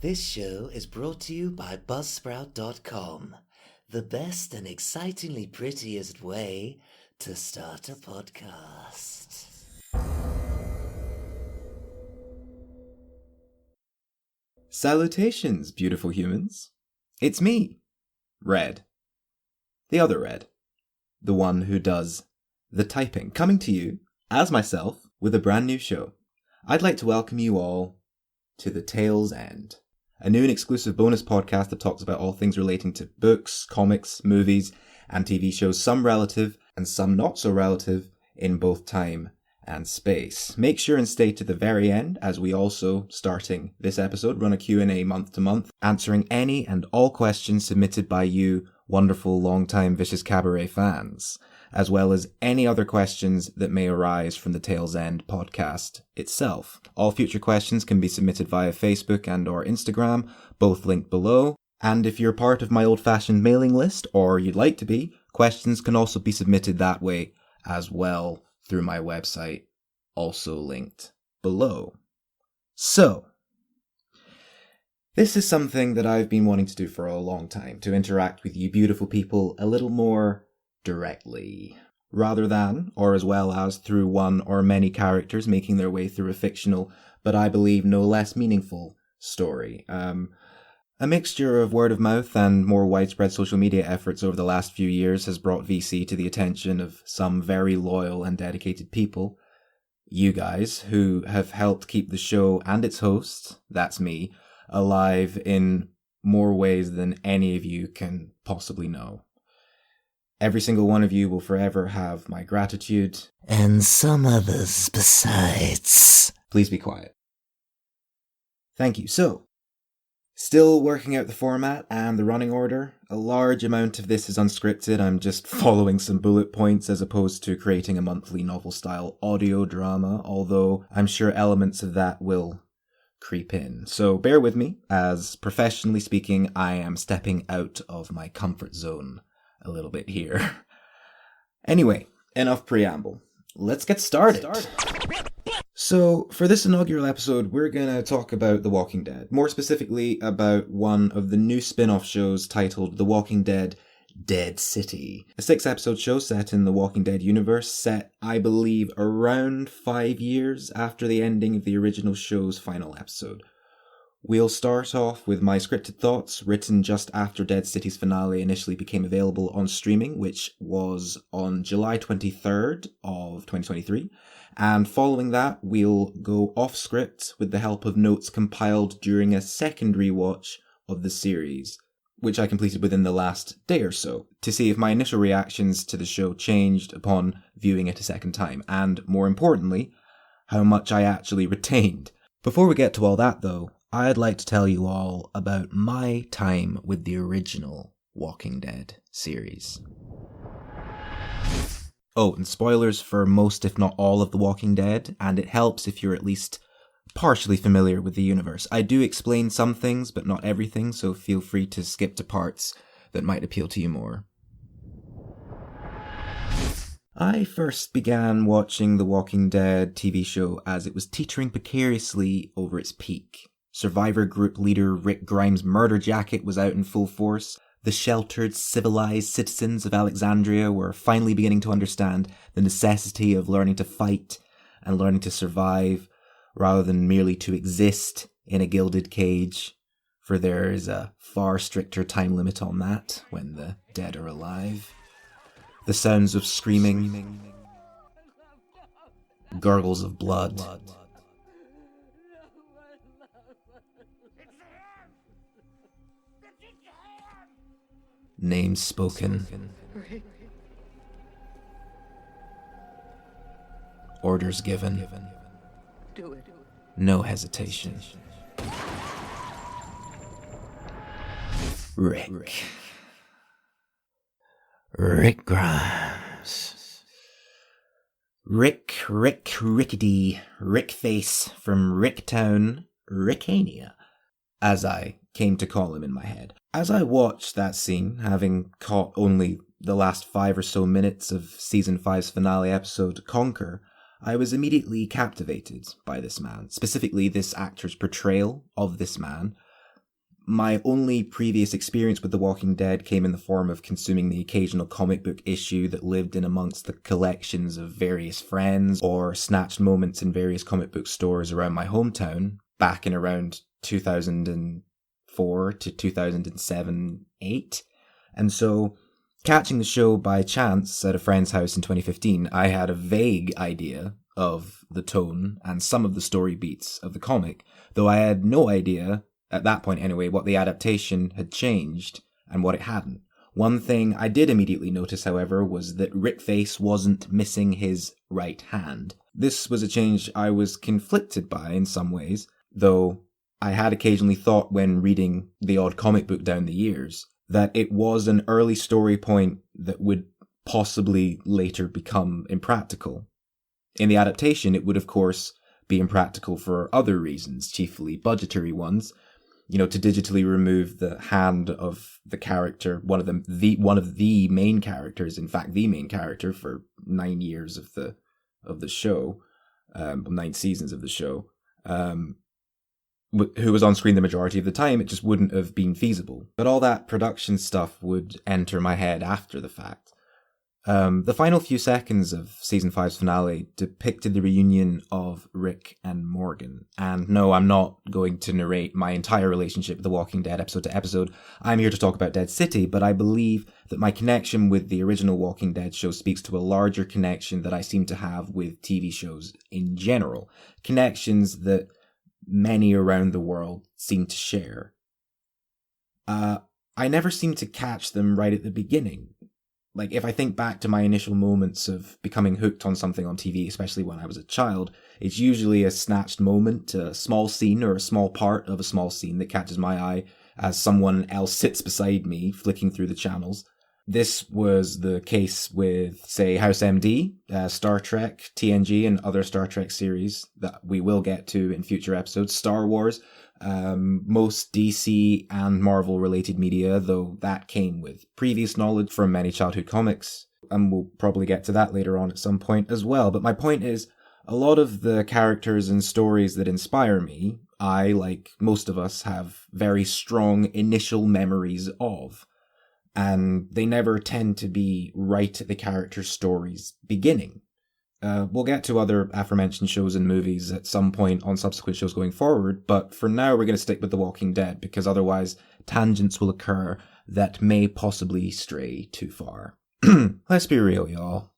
This show is brought to you by Buzzsprout.com, the best and excitingly prettiest way to start a podcast. Salutations, beautiful humans. It's me, Red. The other Red. The one who does the typing, coming to you, as myself, with a brand new show. I'd like to welcome you all to The Tale's End, a new and exclusive bonus podcast that talks about all things relating to books, comics, movies, and TV shows, some relative and some not so relative in both time and space. Make sure and stay to the very end, as we also, starting this episode, run a Q&A month to month, answering any and all questions submitted by you wonderful long-time Vicious Cabaret fans, as well as any other questions that may arise from the Tale's End podcast itself. All future questions can be submitted via Facebook and or Instagram, both linked below. And if you're part of my old-fashioned mailing list, or you'd like to be, questions can also be submitted that way as well through my website, also linked below. So, this is something that I've been wanting to do for a long time, to interact with you beautiful people a little more directly, rather than, or as well as, through one or many characters making their way through a fictional, but I believe no less meaningful story. A mixture of word of mouth and more widespread social media efforts over the last few years has brought VC to the attention of some very loyal and dedicated people. You guys, who have helped keep the show and its host, that's me, alive in more ways than any of you can possibly know. Every single one of you will forever have my gratitude. And some others besides. Please be quiet. Thank you. So, still working out the format and the running order. A large amount of this is unscripted. I'm just following some bullet points as opposed to creating a monthly novel-style audio drama, although I'm sure elements of that will creep in. So bear with me, as professionally speaking, I am stepping out of my comfort zone a little bit here. Anyway, enough preamble. Let's get started. So, for this inaugural episode, we're going to talk about The Walking Dead. More specifically, about one of the new spin-off shows titled The Walking Dead: Dead City. A 6-episode show set in the Walking Dead universe, set, I believe, around 5 years after the ending of the original show's final episode. We'll start off with my scripted thoughts, written just after Dead City's finale initially became available on streaming, which was on July 23rd of 2023. And following that, we'll go off script with the help of notes compiled during a second rewatch of the series, which I completed within the last day or so, to see if my initial reactions to the show changed upon viewing it a second time, and more importantly, how much I actually retained. Before we get to all that though, I'd like to tell you all about my time with the original Walking Dead series. Oh, and spoilers for most if not all of The Walking Dead, and it helps if you're at least partially familiar with the universe. I do explain some things, but not everything, so feel free to skip to parts that might appeal to you more. I first began watching The Walking Dead TV show as it was teetering precariously over its peak. Survivor Group leader Rick Grimes' murder jacket was out in full force. The sheltered, civilized citizens of Alexandria were finally beginning to understand the necessity of learning to fight and learning to survive, rather than merely to exist in a gilded cage, for there is a far stricter time limit on that when the dead are alive. The sounds of screaming, gurgles of blood, names spoken, orders given, no hesitation. Rick Grimes. Rickety, Rickface from Ricktown, Rickania, as I came to call him in my head. As I watched that scene, having caught only the last 5 or so minutes of Season 5's finale episode, Conquer, I was immediately captivated by this man, specifically this actor's portrayal of this man, my only previous experience with The Walking Dead came in the form of consuming the occasional comic book issue that lived in amongst the collections of various friends, or snatched moments in various comic book stores around my hometown back in around 2004 to 2007-8. And so, catching the show by chance at a friend's house in 2015, I had a vague idea of the tone and some of the story beats of the comic, though I had no idea, at that point anyway, what the adaptation had changed and what it hadn't. One thing I did immediately notice, however, was that Rickface wasn't missing his right hand. This was a change I was conflicted by in some ways, though I had occasionally thought when reading the odd comic book down the years that it was an early story point that would possibly later become impractical. In the adaptation, it would of course be impractical for other reasons, chiefly budgetary ones. To digitally remove the hand of the character, one of the main characters, in fact, the main character for 9 years of the show, 9 seasons of the show, who was on screen the majority of the time, it just wouldn't have been feasible. But all that production stuff would enter my head after the fact. The final few seconds of Season 5's finale depicted the reunion of Rick and Morgan. And no, I'm not going to narrate my entire relationship with The Walking Dead episode to episode. I'm here to talk about Dead City, but I believe that my connection with the original Walking Dead show speaks to a larger connection that I seem to have with TV shows in general. Connections that many around the world seem to share. I never seem to catch them right at the beginning. Like, if I think back to my initial moments of becoming hooked on something on TV, especially when I was a child, it's usually a snatched moment, a small scene or a small part of a small scene that catches my eye as someone else sits beside me, flicking through the channels. This was the case with, say, House MD, Star Trek, TNG, and other Star Trek series that we will get to in future episodes, Star Wars, most DC and Marvel related media, though that came with previous knowledge from many childhood comics, and we'll probably get to that later on at some point as well. But my point is, a lot of the characters and stories that inspire me, I, like most of us, have very strong initial memories of, and they never tend to be right at the character's story's beginning. We'll get to other aforementioned shows and movies at some point on subsequent shows going forward, but for now we're going to stick with The Walking Dead, because otherwise tangents will occur that may possibly stray too far. Let's be real, y'all.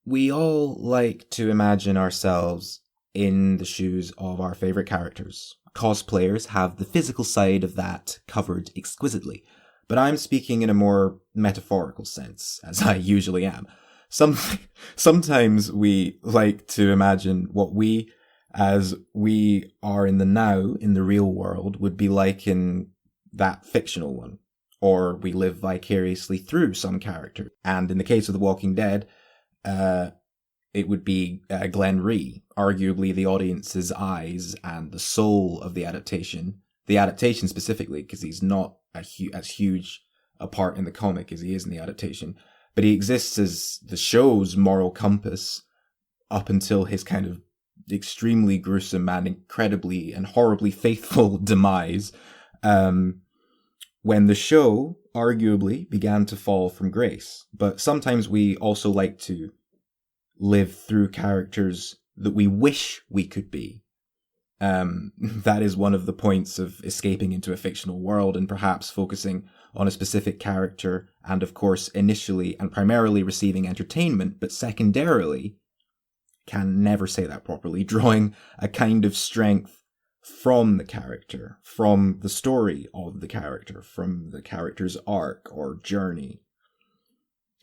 We all like to imagine ourselves in the shoes of our favourite characters. Cosplayers have the physical side of that covered exquisitely, but I'm speaking in a more metaphorical sense, as I usually am. Sometimes we like to imagine what we, as we are in the now, in the real world, would be like in that fictional one. Or we live vicariously through some character. And in the case of The Walking Dead, it would be Glenn Rhee, arguably the audience's eyes and the soul of the adaptation. The adaptation specifically, because he's not as huge a part in the comic as he is in the adaptation. But he exists as the show's moral compass up until his kind of extremely gruesome and incredibly and horribly faithful demise, when the show arguably began to fall from grace. But sometimes we also like to live through characters that we wish we could be. That is one of the points of escaping into a fictional world and perhaps focusing on a specific character and, of course, initially and primarily receiving entertainment, but secondarily, can never say that properly, drawing a kind of strength from the character, from the story of the character, from the character's arc or journey.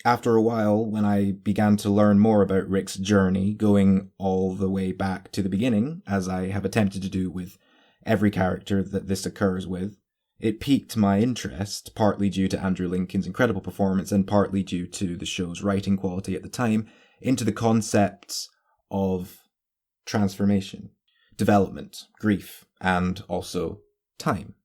After a while, when I began to learn more about Rick's journey, going all the way back to the beginning, as I have attempted to do with every character that this occurs with, it piqued my interest, partly due to Andrew Lincoln's incredible performance and partly due to the show's writing quality at the time, into the concepts of transformation, development, grief, and also time.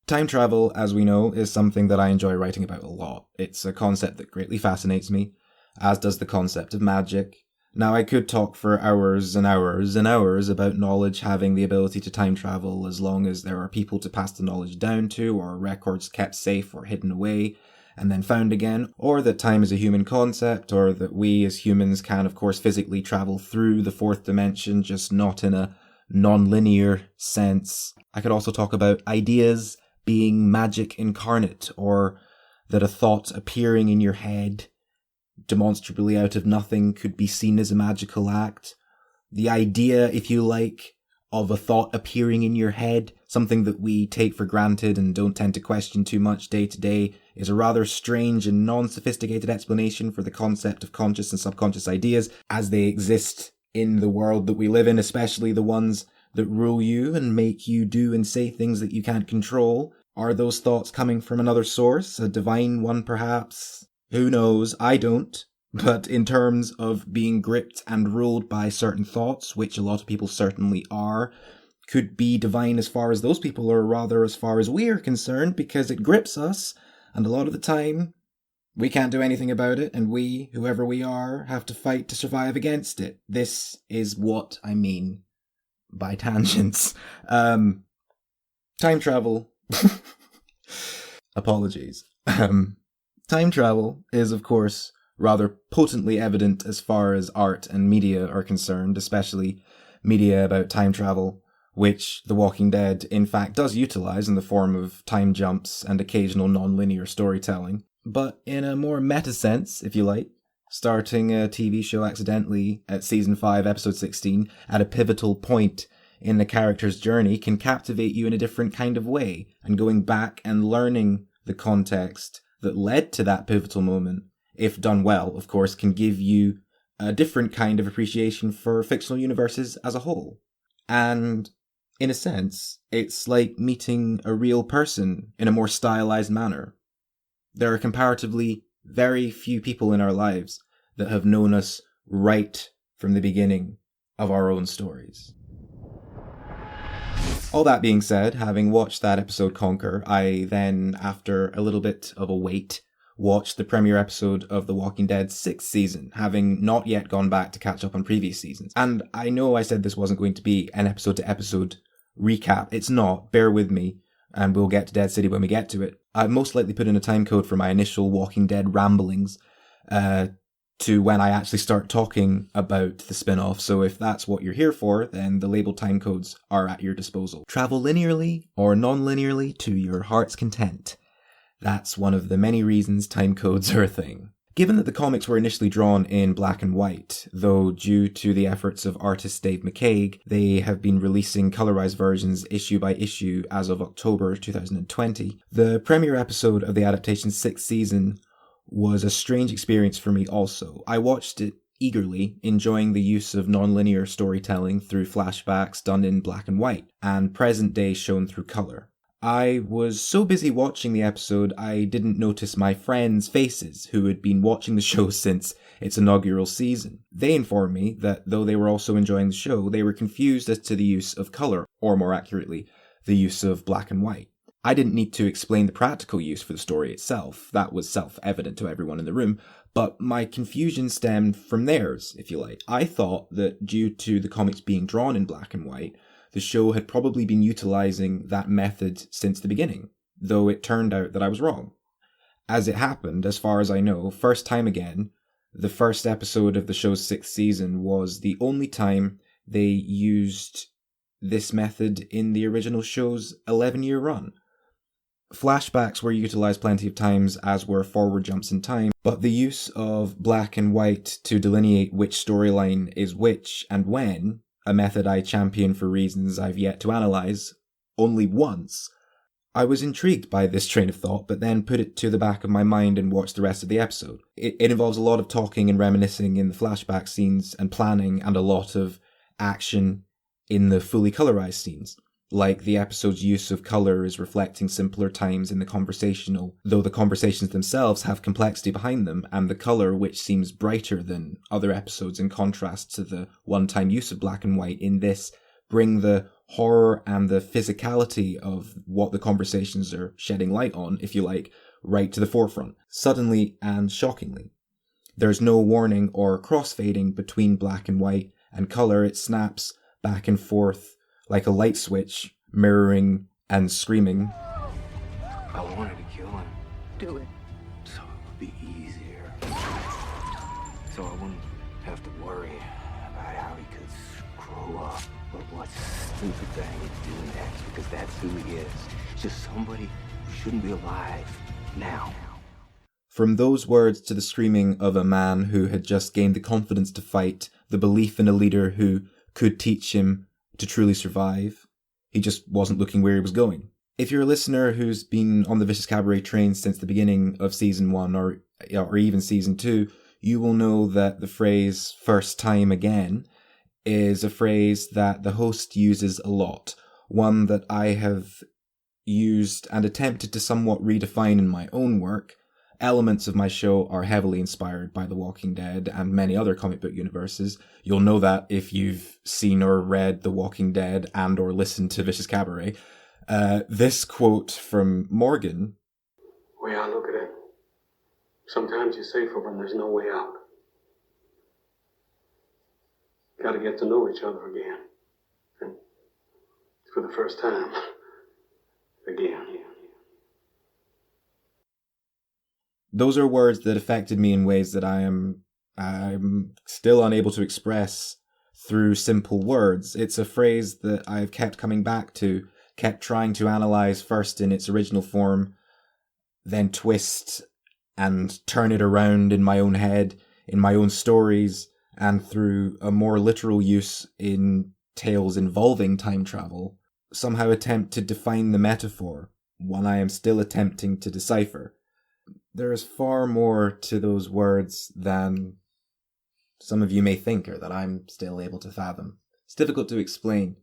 Time travel, as we know, is something that I enjoy writing about a lot. It's a concept that greatly fascinates me, as does the concept of magic, Now, I could talk for hours and hours and hours about knowledge having the ability to time travel as long as there are people to pass the knowledge down to, or records kept safe or hidden away and then found again, or that time is a human concept, or that we as humans can, of course, physically travel through the fourth dimension, just not in a non-linear sense. I could also talk about ideas being magic incarnate, or that a thought appearing in your head demonstrably out of nothing could be seen as a magical act. The idea, if you like, of a thought appearing in your head, something that we take for granted and don't tend to question too much day to day, is a rather strange and non-sophisticated explanation for the concept of conscious and subconscious ideas as they exist in the world that we live in, especially the ones that rule you and make you do and say things that you can't control. Are those thoughts coming from another source, a divine one perhaps? Who knows? I don't. But in terms of being gripped and ruled by certain thoughts, which a lot of people certainly are, could be divine as far as those people, or rather as far as we are concerned, because it grips us, and a lot of the time, we can't do anything about it, and we, whoever we are, have to fight to survive against it. This is what I mean by tangents. Time travel. Apologies. Time travel is, of course, rather potently evident as far as art and media are concerned, especially media about time travel, which The Walking Dead in fact does utilize in the form of time jumps and occasional non-linear storytelling. But in a more meta sense, if you like, starting a TV show accidentally at Season 5, Episode 16, at a pivotal point in the character's journey can captivate you in a different kind of way, and going back and learning the context that led to that pivotal moment, if done well, of course, can give you a different kind of appreciation for fictional universes as a whole. And in a sense, it's like meeting a real person in a more stylized manner. There are comparatively very few people in our lives that have known us right from the beginning of our own stories. All that being said, having watched that episode conquer, I then, after a little bit of a wait, watched the premiere episode of The Walking Dead's 6th season, having not yet gone back to catch up on previous seasons. And I know I said this wasn't going to be an episode-to-episode recap. It's not. Bear with me, and we'll get to Dead City when we get to it. I've most likely put in a time code for my initial Walking Dead ramblings to when I actually start talking about the spin-off, so if that's what you're here for, then the labeled time codes are at your disposal. Travel linearly or non-linearly to your heart's content. That's one of the many reasons time codes are a thing. Given that the comics were initially drawn in black and white, though due to the efforts of artist Dave McCaig, they have been releasing colorized versions issue by issue as of October 2020, the premiere episode of the adaptation's 6th season was a strange experience for me also. I watched it eagerly, enjoying the use of non-linear storytelling through flashbacks done in black and white, and present day shown through color. I was so busy watching the episode, I didn't notice my friends' faces who had been watching the show since its inaugural season. They informed me that though they were also enjoying the show, they were confused as to the use of color, or more accurately, the use of black and white. I didn't need to explain the practical use for the story itself, that was self-evident to everyone in the room, but my confusion stemmed from theirs, if you like. I thought that due to the comics being drawn in black and white, the show had probably been utilizing that method since the beginning, though it turned out that I was wrong. As it happened, as far as I know, first time again, the first episode of the show's 6th season was the only time they used this method in the original show's 11-year run. Flashbacks were utilized plenty of times, as were forward jumps in time, but the use of black and white to delineate which storyline is which and when, a method I champion for reasons I've yet to analyze, only once. I was intrigued by this train of thought, but then put it to the back of my mind and watched the rest of the episode. It involves a lot of talking and reminiscing in the flashback scenes and planning, and a lot of action in the fully colorized scenes. Like the episode's use of colour is reflecting simpler times in the conversational, though the conversations themselves have complexity behind them, and the colour, which seems brighter than other episodes in contrast to the one-time use of black and white in this, bring the horror and the physicality of what the conversations are shedding light on, if you like, right to the forefront, suddenly and shockingly. There's no warning or crossfading between black and white, and colour, it snaps back and forth like a light switch, mirroring and screaming. I wanted to kill him. Do it. So it would be easier. So I wouldn't have to worry about how he could screw up or what stupid thing he'd do next, because that's who he is. Just somebody who shouldn't be alive now. From those words to the screaming of a man who had just gained the confidence to fight, the belief in a leader who could teach him to truly survive, he just wasn't looking where he was going. If you're a listener who's been on the Vicious Cabaret train since the beginning of season 1 or even season 2, you will know that the phrase "first time again" is a phrase that the host uses a lot, one that I have used and attempted to somewhat redefine in my own work. Elements of my show are heavily inspired by The Walking Dead and many other comic book universes. You'll know that if you've seen or read The Walking Dead and or listened to Vicious Cabaret. This quote from Morgan. The way I look at it, sometimes you're safer when there's no way out. Got to get to know each other again. And for the first time, again. Those are words that affected me in ways that I'm still unable to express through simple words. It's a phrase that I've kept coming back to, kept trying to analyze first in its original form, then twist and turn it around in my own head, in my own stories, and through a more literal use in tales involving time travel, somehow attempt to define the metaphor, one I am still attempting to decipher. There is far more to those words than some of you may think, or that I'm still able to fathom. It's difficult to explain.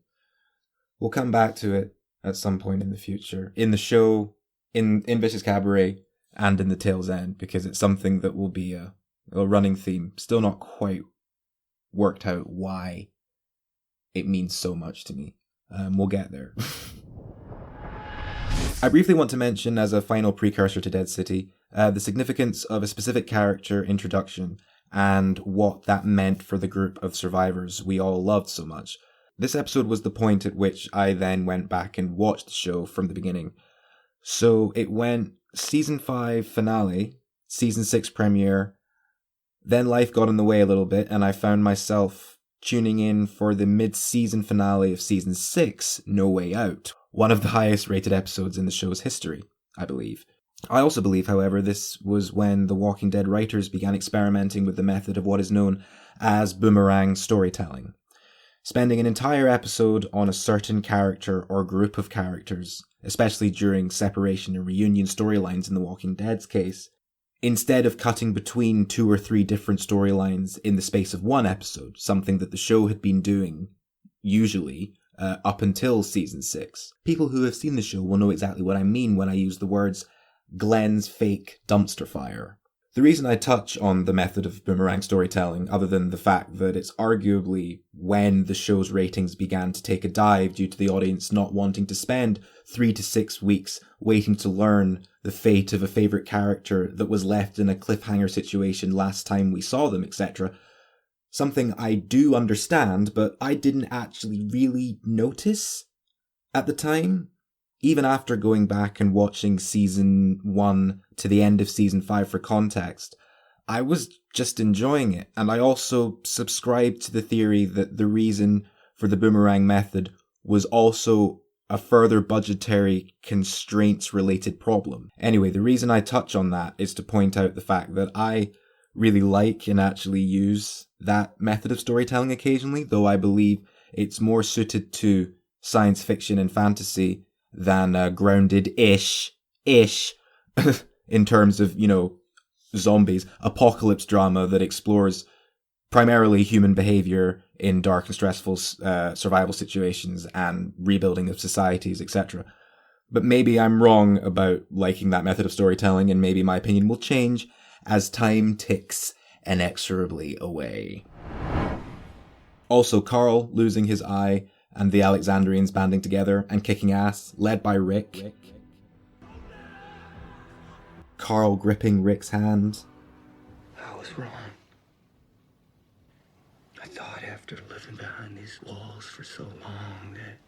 We'll come back to it at some point in the future, in the show, in Vicious Cabaret, and in the Tale's End, because it's something that will be a running theme. Still not quite worked out why it means so much to me. We'll get there. I briefly want to mention, as a final precursor to Dead City, the significance of a specific character introduction and what that meant for the group of survivors we all loved so much. This episode was the point at which I then went back and watched the show from the beginning. So it went season 5 finale, season 6 premiere, then life got in the way a little bit and I found myself tuning in for the mid-season finale of season 6, No Way Out, one of the highest rated episodes in the show's history, I believe. I also believe, however, this was when the Walking Dead writers began experimenting with the method of what is known as boomerang storytelling, spending an entire episode on a certain character or group of characters, especially during separation and reunion storylines in The Walking Dead's case, instead of cutting between 2 or 3 different storylines in the space of one episode, something that the show had been doing, usually, up until season 6. People who have seen the show will know exactly what I mean when I use the words Glenn's fake dumpster fire. The reason I touch on the method of boomerang storytelling, other than the fact that it's arguably when the show's ratings began to take a dive due to the audience not wanting to spend 3 to 6 weeks waiting to learn the fate of a favourite character that was left in a cliffhanger situation last time we saw them, etc. Something I do understand, but I didn't actually really notice at the time. Even after going back and watching season 1 to the end of season 5 for context, I was just enjoying it. And I also subscribed to the theory that the reason for the boomerang method was also a further budgetary constraints related problem. Anyway, the reason I touch on that is to point out the fact that I really like and actually use that method of storytelling occasionally, though I believe it's more suited to science fiction and fantasy than grounded-ish in terms of, zombies, apocalypse drama that explores primarily human behavior in dark and stressful survival situations and rebuilding of societies, etc. But maybe I'm wrong about liking that method of storytelling, and maybe my opinion will change as time ticks inexorably away. Also, Carl losing his eye and the Alexandrians banding together and kicking ass, led by Rick. Carl gripping Rick's hand. was wrong. I thought after living behind these walls for so long that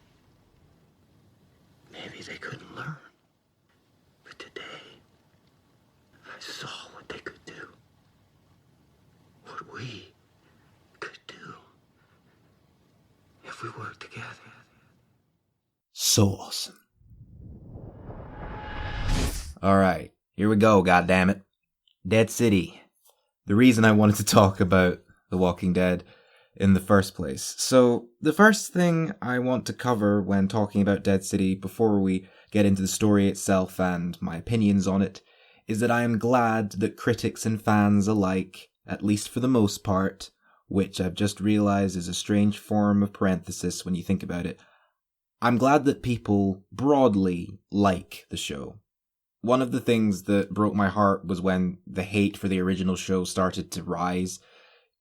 maybe they couldn't learn. But today, I saw what they could do. What we could do if we worked together. So awesome. Alright, here we go, goddammit. Dead City. The reason I wanted to talk about The Walking Dead in the first place. So, the first thing I want to cover when talking about Dead City before we get into the story itself and my opinions on it is that I am glad that critics and fans alike, at least for the most part, which I've just realised is a strange form of parenthesis when you think about it, I'm glad that people broadly like the show. One of the things that broke my heart was when the hate for the original show started to rise.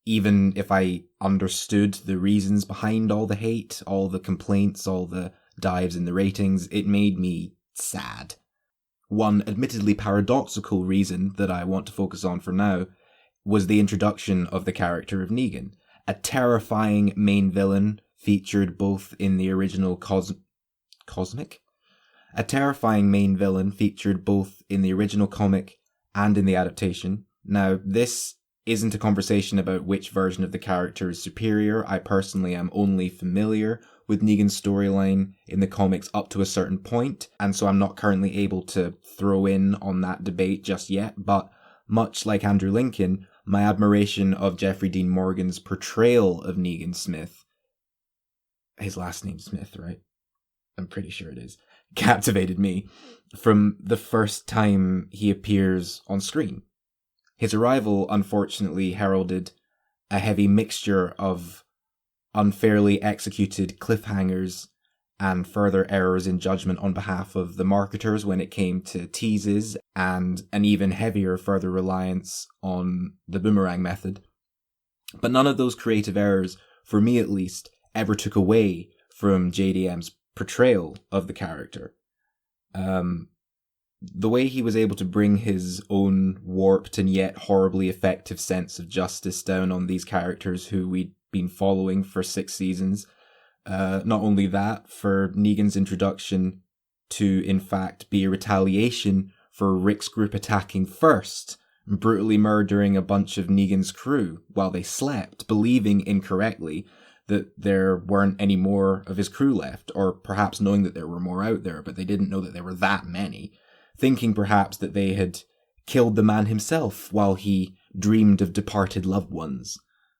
Even if I understood the reasons behind all the hate, all the complaints, all the dives in the ratings, it made me sad. One admittedly paradoxical reason that I want to focus on for now was the introduction of the character of Negan, a terrifying main villain featured both in the original Cosmic? A terrifying main villain featured both in the original comic and in the adaptation. Now, this isn't a conversation about which version of the character is superior. I personally am only familiar with Negan's storyline in the comics up to a certain point, and so I'm not currently able to throw in on that debate just yet, but much like Andrew Lincoln, my admiration of Jeffrey Dean Morgan's portrayal of Negan Smith, his last name's Smith, right? I'm pretty sure it is, captivated me from the first time he appears on screen. His arrival, unfortunately, heralded a heavy mixture of unfairly executed cliffhangers and further errors in judgment on behalf of the marketers when it came to teases, and an even heavier further reliance on the boomerang method. But none of those creative errors, for me at least, ever took away from JDM's portrayal of the character. The way he was able to bring his own warped and yet horribly effective sense of justice down on these characters who we'd been following for 6 seasons. Not only that, for Negan's introduction to, in fact, be a retaliation for Rick's group attacking first, brutally murdering a bunch of Negan's crew while they slept, believing incorrectly that there weren't any more of his crew left, or perhaps knowing that there were more out there, but they didn't know that there were that many, thinking perhaps that they had killed the man himself while he dreamed of departed loved ones.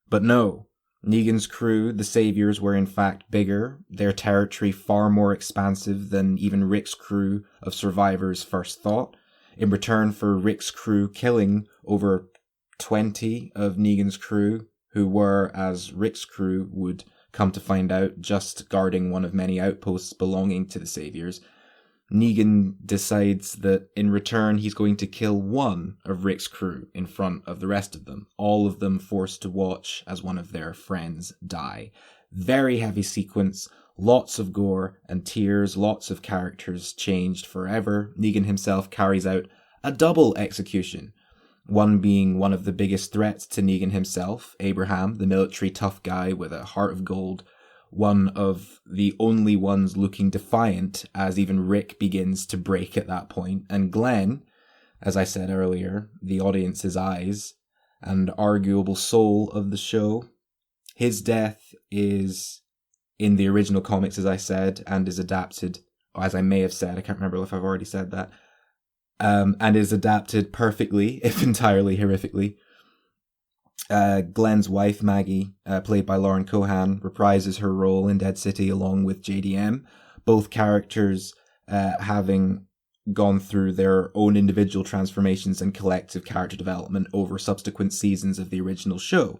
But no, Negan's crew, the Saviors, were in fact bigger, their territory far more expansive than even Rick's crew of survivors first thought. In return for Rick's crew killing over 20 of Negan's crew, who were, as Rick's crew would come to find out, just guarding one of many outposts belonging to the Saviors, Negan decides that in return he's going to kill one of Rick's crew in front of the rest of them, all of them forced to watch as one of their friends die. Very heavy sequence, lots of gore and tears, lots of characters changed forever. Negan himself carries out a double execution, one being one of the biggest threats to Negan himself, Abraham, the military tough guy with a heart of gold, one of the only ones looking defiant as even Rick begins to break at that point. And Glenn, as I said earlier, the audience's eyes and arguable soul of the show. His death is in the original comics, as I said, and is adapted, as I may have said, I can't remember if I've already said that, and is adapted perfectly, if entirely horrifically. Glenn's wife, Maggie, played by Lauren Cohan, reprises her role in Dead City along with JDM, both characters having gone through their own individual transformations and collective character development over subsequent seasons of the original show.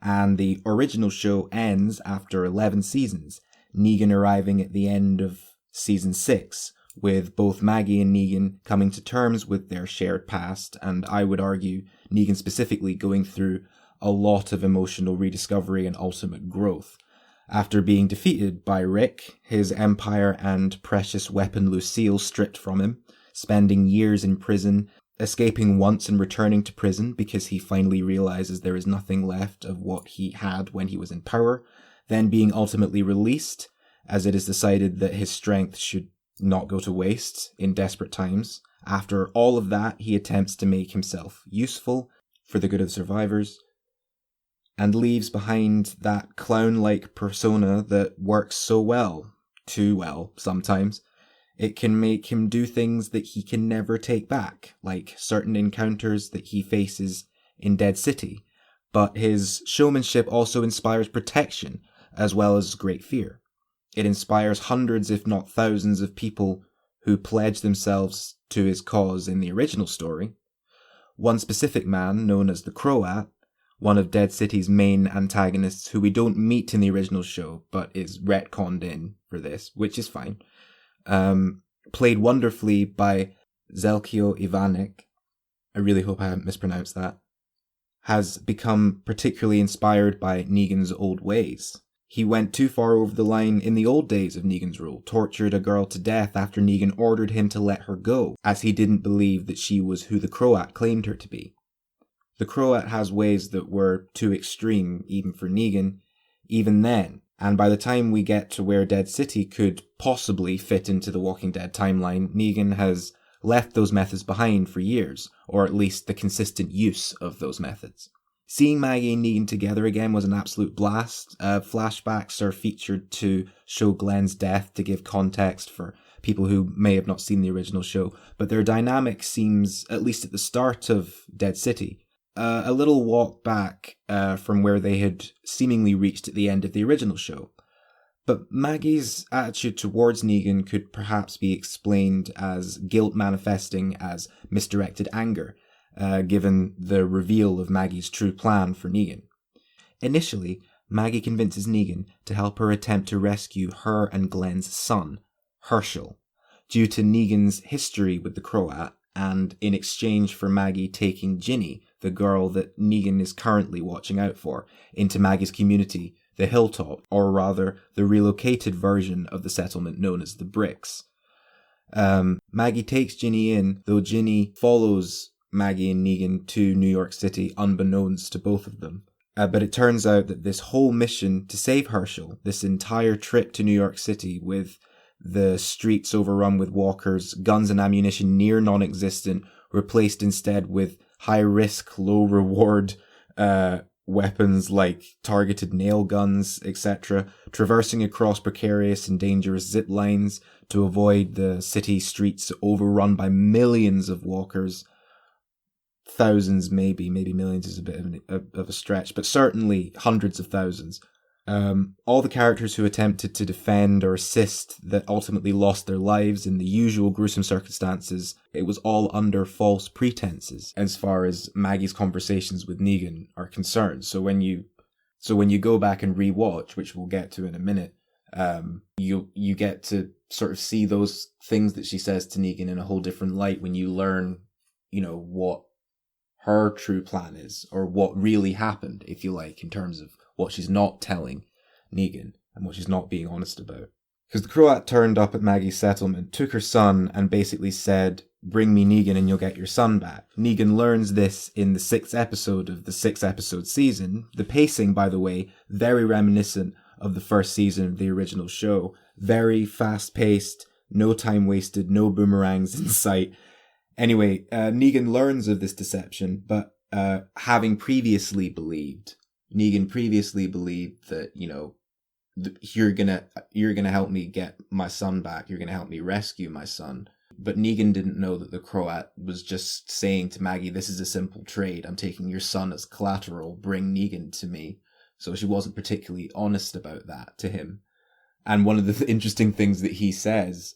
And the original show ends after 11 seasons, Negan arriving at the end of season 6, with both Maggie and Negan coming to terms with their shared past, and I would argue Negan specifically going through a lot of emotional rediscovery and ultimate growth. After being defeated by Rick, his empire and precious weapon Lucille stripped from him, spending years in prison, escaping once and returning to prison because he finally realizes there is nothing left of what he had when he was in power, then being ultimately released, as it is decided that his strength should not go to waste in desperate times. After all of that, he attempts to make himself useful for the good of the survivors, and leaves behind that clown-like persona that works so well, too well sometimes. It can make him do things that he can never take back, like certain encounters that he faces in Dead City. But his showmanship also inspires protection, as well as great fear. It inspires hundreds, if not thousands, of people who pledge themselves to his cause in the original story. One specific man, known as the Croat, one of Dead City's main antagonists, who we don't meet in the original show, but is retconned in for this, which is fine, played wonderfully by Zelkio Ivanek, I really hope I haven't mispronounced that, has become particularly inspired by Negan's old ways. He went too far over the line in the old days of Negan's rule, tortured a girl to death after Negan ordered him to let her go, as he didn't believe that she was who the Croat claimed her to be. The Croat has ways that were too extreme, even for Negan, even then, and by the time we get to where Dead City could possibly fit into the Walking Dead timeline, Negan has left those methods behind for years, or at least the consistent use of those methods. Seeing Maggie and Negan together again was an absolute blast. Flashbacks are featured to show Glenn's death to give context for people who may have not seen the original show, but their dynamic seems, at least at the start of Dead City, a little walk back from where they had seemingly reached at the end of the original show. But Maggie's attitude towards Negan could perhaps be explained as guilt manifesting as misdirected anger, given the reveal of Maggie's true plan for Negan. Initially, Maggie convinces Negan to help her attempt to rescue her and Glenn's son, Herschel, due to Negan's history with the Croat, and in exchange for Maggie taking Ginny, the girl that Negan is currently watching out for, into Maggie's community, the Hilltop, or rather, the relocated version of the settlement known as the Bricks. Maggie takes Ginny in, though Ginny follows Maggie and Negan to New York City unbeknownst to both of them. But it turns out that this whole mission to save Herschel, this entire trip to New York City with the streets overrun with walkers, guns and ammunition near non-existent, replaced instead with high-risk, low-reward weapons like targeted nail guns, etc., traversing across precarious and dangerous zip lines to avoid the city streets overrun by millions of walkers. Thousands, maybe millions is a bit of a stretch, but certainly hundreds of thousands. All the characters who attempted to defend or assist that ultimately lost their lives in the usual gruesome circumstances, it was all under false pretenses as far as Maggie's conversations with Negan are concerned. So when you go back and rewatch, which we'll get to in a minute, you get to sort of see those things that she says to Negan in a whole different light when you learn, what her true plan is, or what really happened, if you like, in terms of what she's not telling Negan and what she's not being honest about. Because the Croat turned up at Maggie's settlement, took her son, and basically said, "Bring me Negan and you'll get your son back." Negan learns this in the 6th episode of the 6-episode season. The pacing, by the way, very reminiscent of the first season of the original show. Very fast-paced, no time wasted, no boomerangs in sight. Anyway, Negan learns of this deception, but Negan previously believed that, you're gonna help me get my son back, you're gonna help me rescue my son. But Negan didn't know that the Croat was just saying to Maggie, this is a simple trade, I'm taking your son as collateral, bring Negan to me. So she wasn't particularly honest about that to him. And one of the interesting things that he says,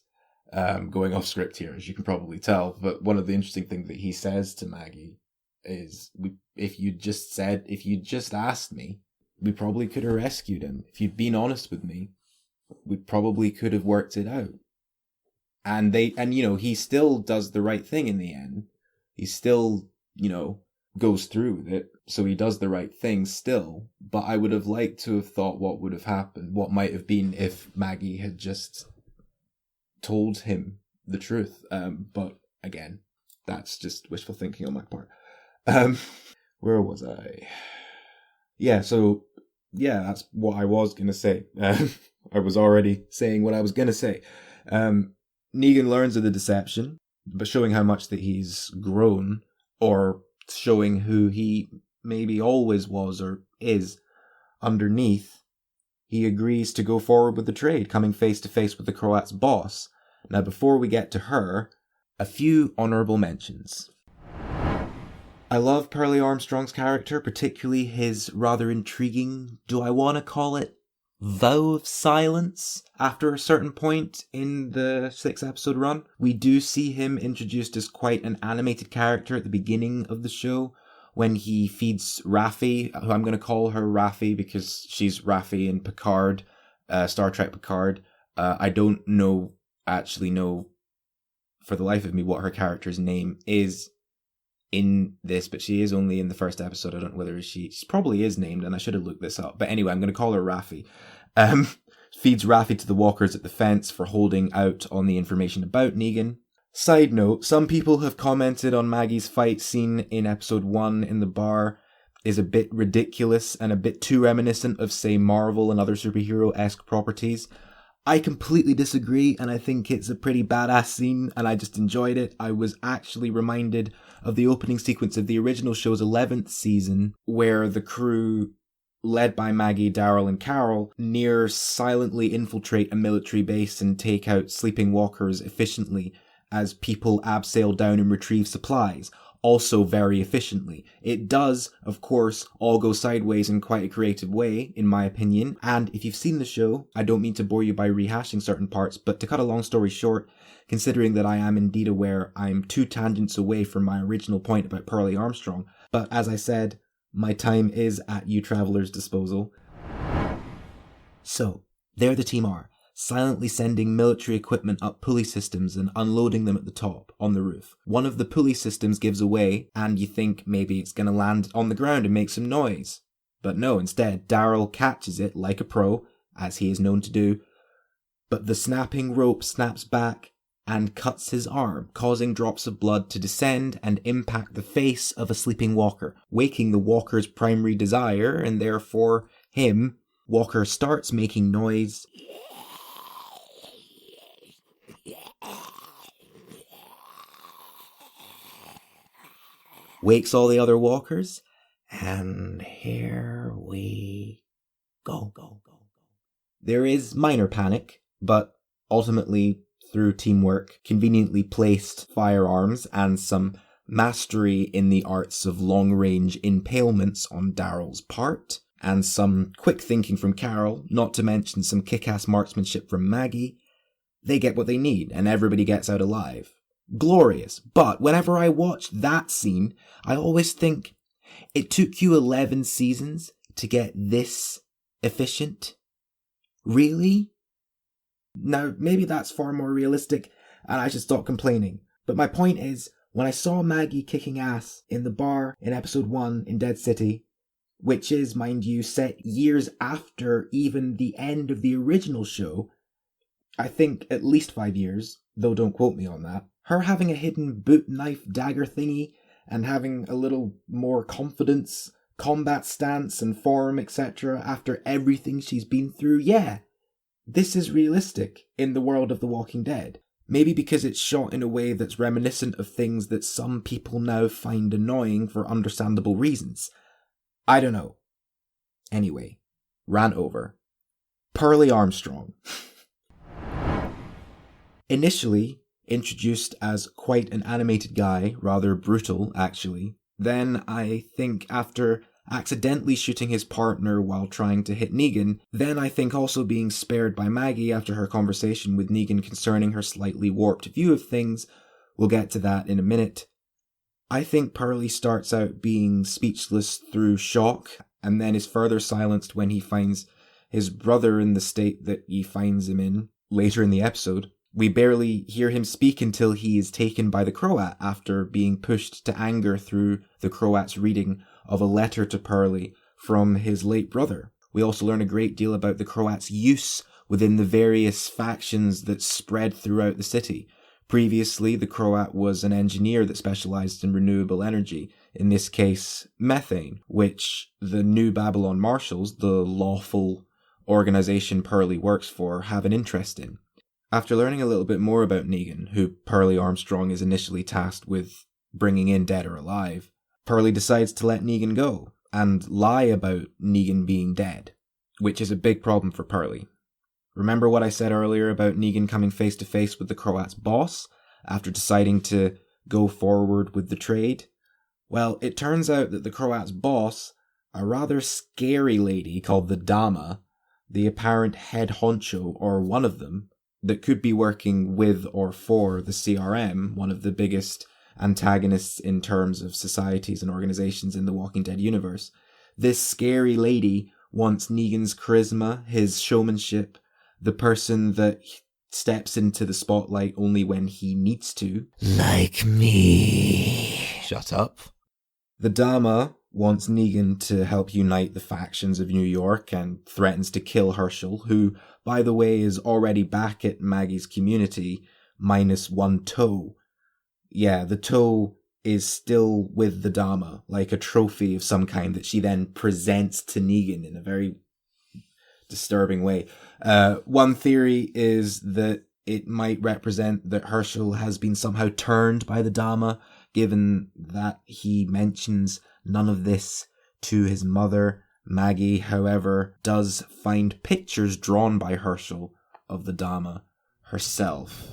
going off script here, as you can probably tell, but one of the interesting things that he says to Maggie is, if you'd just asked me, we probably could have rescued him. If you'd been honest with me, we probably could have worked it out. And he still does the right thing in the end. He still, goes through with it. So he does the right thing still. But I would have liked to have thought what would have happened, what might have been if Maggie had just told him the truth. But again, that's just wishful thinking on my part. Where was I? That's what I was going to say. I was already saying what I was going to say. Negan learns of the deception, but showing how much that he's grown, or showing who he maybe always was or is underneath, he agrees to go forward with the trade, coming face to face with the Croat's boss. Now, before we get to her, a few honourable mentions. I love Pearlie Armstrong's character, particularly his rather intriguing, do I want to call it, vow of silence after a certain point in the 6-episode run. We do see him introduced as quite an animated character at the beginning of the show when he feeds Raffi, who I'm going to call her Raffi because she's Raffi in Picard, Star Trek Picard. I don't actually know for the life of me what her character's name is in this, but she is only in the first episode. I don't know whether she probably is named, and I should have looked this up. But anyway, I'm going to call her Raffi. Feeds Raffi to the walkers at the fence for holding out on the information about Negan. Side note, some people have commented on Maggie's fight scene in episode 1 in the bar is a bit ridiculous and a bit too reminiscent of, say, Marvel and other superhero-esque properties. I completely disagree, and I think it's a pretty badass scene, and I just enjoyed it. I was actually reminded of the opening sequence of the original show's 11th season, where the crew, led by Maggie, Daryl, and Carol, near silently infiltrate a military base and take out sleeping walkers efficiently as people abseil down and retrieve supplies, also very efficiently. It does, of course, all go sideways in quite a creative way, in my opinion, and if you've seen the show, I don't mean to bore you by rehashing certain parts, but to cut a long story short, considering that I am indeed aware I'm 2 tangents away from my original point about Pearlie Armstrong, but as I said, my time is at you travelers' disposal. So, there the team are, silently sending military equipment up pulley systems and unloading them at the top, on the roof. One of the pulley systems gives away, and you think maybe it's going to land on the ground and make some noise. But no, instead, Daryl catches it like a pro, as he is known to do, but the snapping rope snaps back and cuts his arm, causing drops of blood to descend and impact the face of a sleeping walker, waking the walker's primary desire, and therefore him. Walker starts making noise, wakes all the other walkers, and here we go. There is minor panic, but ultimately, through teamwork, conveniently placed firearms, and some mastery in the arts of long-range impalements on Daryl's part, and some quick thinking from Carol, not to mention some kick-ass marksmanship from Maggie, they get what they need, and everybody gets out alive. Glorious. But whenever I watch that scene, I always think, it took you 11 seasons to get this efficient? Really? Now, maybe that's far more realistic, and I should stop complaining. But my point is, when I saw Maggie kicking ass in the bar in episode 1 in Dead City, which is, mind you, set years after even the end of the original show, I think at least 5 years, though don't quote me on that, her having a hidden boot knife dagger thingy and having a little more confidence, combat stance and form, etc. after everything she's been through, yeah, this is realistic in the world of The Walking Dead. Maybe because it's shot in a way that's reminiscent of things that some people now find annoying for understandable reasons. I don't know. Anyway, rant over. Pearlie Armstrong. Initially introduced as quite an animated guy, rather brutal actually, then I think after accidentally shooting his partner while trying to hit Negan, then I think also being spared by Maggie after her conversation with Negan concerning her slightly warped view of things, we'll get to that in a minute. I think Pearlie starts out being speechless through shock, and then is further silenced when he finds his brother in the state that he finds him in later in the episode. We barely hear him speak until he is taken by the Croat after being pushed to anger through the Croat's reading of a letter to Pearlie from his late brother. We also learn a great deal about the Croat's use within the various factions that spread throughout the city, Previously, the Croat was an engineer that specialized in renewable energy, in this case, methane, which the New Babylon Marshals, the lawful organization Pearlie works for, have an interest in. After learning a little bit more about Negan, who Pearlie Armstrong is initially tasked with bringing in dead or alive, Pearlie decides to let Negan go and lie about Negan being dead, which is a big problem for Pearlie. Remember what I said earlier about Negan coming face to face with the Croat's boss after deciding to go forward with the trade? Well, it turns out that the Croat's boss, a rather scary lady called the Dama, the apparent head honcho or one of them, that could be working with or for the CRM, one of the biggest antagonists in terms of societies and organizations in the Walking Dead universe. This scary lady wants Negan's charisma, his showmanship, the person that steps into the spotlight only when he needs to. Like me. Shut up. The Dama wants Negan to help unite the factions of New York and threatens to kill Herschel, who, by the way, is already back at Maggie's community, minus one toe. Yeah, the toe is still with the Dama, like a trophy of some kind that she then presents to Negan in a very disturbing way. One theory is that it might represent that Herschel has been somehow turned by the Dama, given that he mentions none of this to his mother. Maggie, however, does find pictures drawn by Herschel of the Dama herself.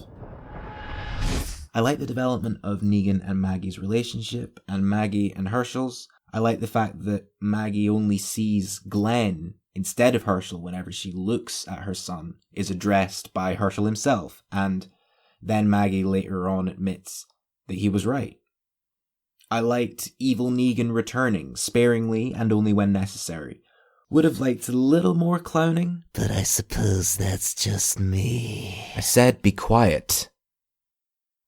I like the development of Negan and Maggie's relationship, and Maggie and Herschel's. I like the fact that Maggie only sees Glenn instead of Herschel whenever she looks at her son, is addressed by Herschel himself, and then Maggie later on admits that he was right. I liked evil Negan returning, sparingly and only when necessary. Would have liked a little more clowning. But I suppose that's just me. I said be quiet.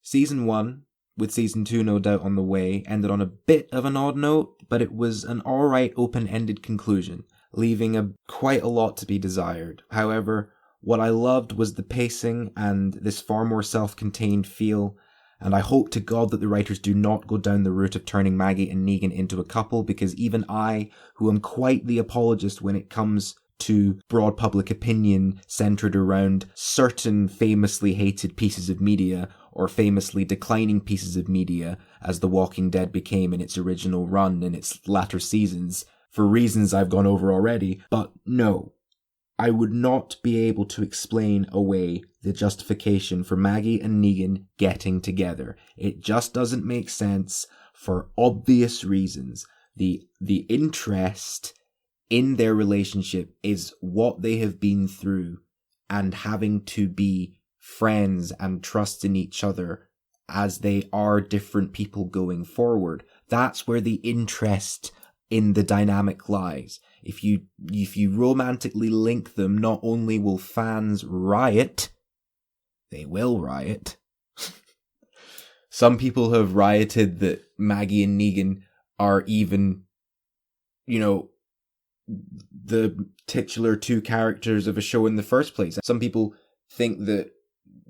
Season 1, with Season 2 no doubt on the way, ended on a bit of an odd note, but it was an alright open-ended conclusion, leaving quite a lot to be desired. However, what I loved was the pacing and this far more self-contained feel, and I hope to God that the writers do not go down the route of turning Maggie and Negan into a couple, because even I, who am quite the apologist when it comes to broad public opinion centered around certain famously hated pieces of media or famously declining pieces of media as The Walking Dead became in its original run in its latter seasons, for reasons I've gone over already, but no. I would not be able to explain away the justification for Maggie and Negan getting together. It just doesn't make sense for obvious reasons. The interest in their relationship is what they have been through and having to be friends and trust in each other as they are different people going forward. That's where the interest in the dynamic lies. If you romantically link them, not only will fans riot, they will riot. Some people have rioted that Maggie and Negan are even, the titular two characters of a show in the first place. Some people think that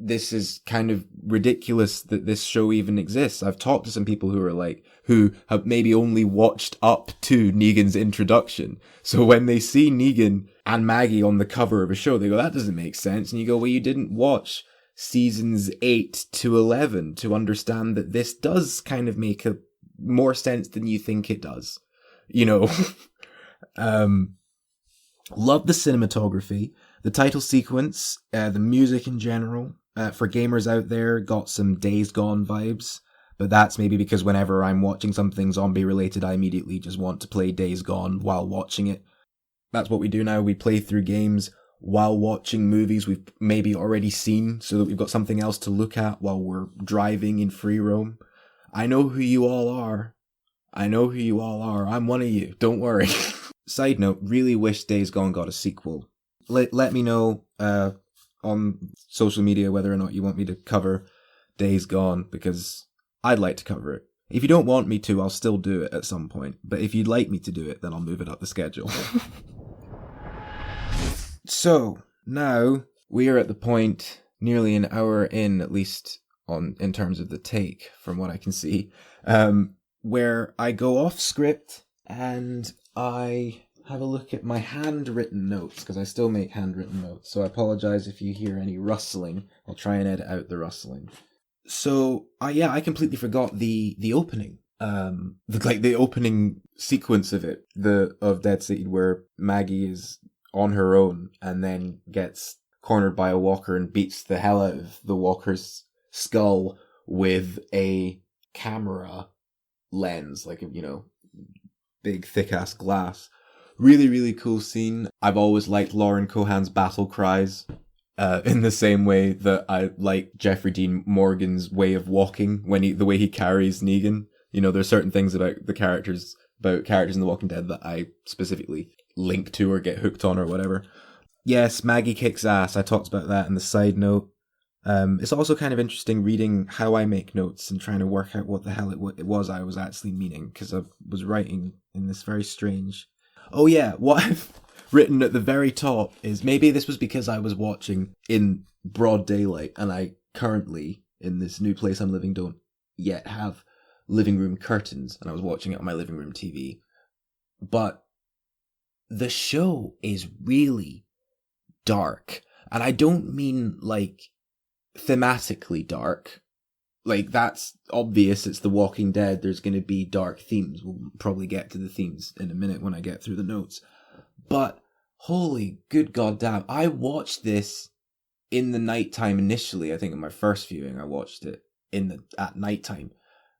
this is kind of ridiculous that this show even exists. I've talked to some people who have maybe only watched up to Negan's introduction. So when they see Negan and Maggie on the cover of a show, they go, that doesn't make sense. And you go, well, you didn't watch seasons 8 to 11 to understand that this does kind of make more sense than you think it does. Love the cinematography, the title sequence, the music in general. For gamers out there, got some Days Gone vibes, but that's maybe because whenever I'm watching something zombie related, I immediately just want to play Days Gone while watching it. That's what we do now. We play through games while watching movies we've maybe already seen, so that we've got something else to look at while we're driving in free roam. I know who you all are. I'm one of you. Don't worry. Side note, really wish Days Gone got a sequel. Let me know on social media whether or not you want me to cover Days Gone, because I'd like to cover it. If you don't want me to, I'll still do it at some point. But if you'd like me to do it, then I'll move it up the schedule. So, now we are at the point, nearly an hour in, at least in terms of the take, from what I can see, where I go off script and I have a look at my handwritten notes, because I still make handwritten notes, so I apologize if you hear any rustling. I'll try and edit out the rustling. So, I completely forgot the opening. The opening sequence of it, of Dead City, where Maggie is on her own and then gets cornered by a walker and beats the hell out of the walker's skull with a camera lens, like, big thick ass glass. Really, really cool scene. I've always liked Lauren Cohan's battle cries, in the same way that I like Jeffrey Dean Morgan's way of walking, the way he carries Negan. There's certain things about characters in The Walking Dead that I specifically link to or get hooked on or whatever. Yes, Maggie kicks ass. I talked about that in the side note. It's also kind of interesting reading how I make notes and trying to work out what the hell it was I was actually meaning, because I was writing in this very strange... Oh yeah, what I've written at the very top is, maybe this was because I was watching in broad daylight, and I currently, in this new place I'm living, don't yet have living room curtains, and I was watching it on my living room TV. But the show is really dark, and I don't mean like thematically dark. Like, that's obvious, it's The Walking Dead, there's going to be dark themes. We'll probably get to the themes in a minute when I get through the notes. But, holy good goddamn, I watched this in the nighttime initially. I think in my first viewing I watched it at nighttime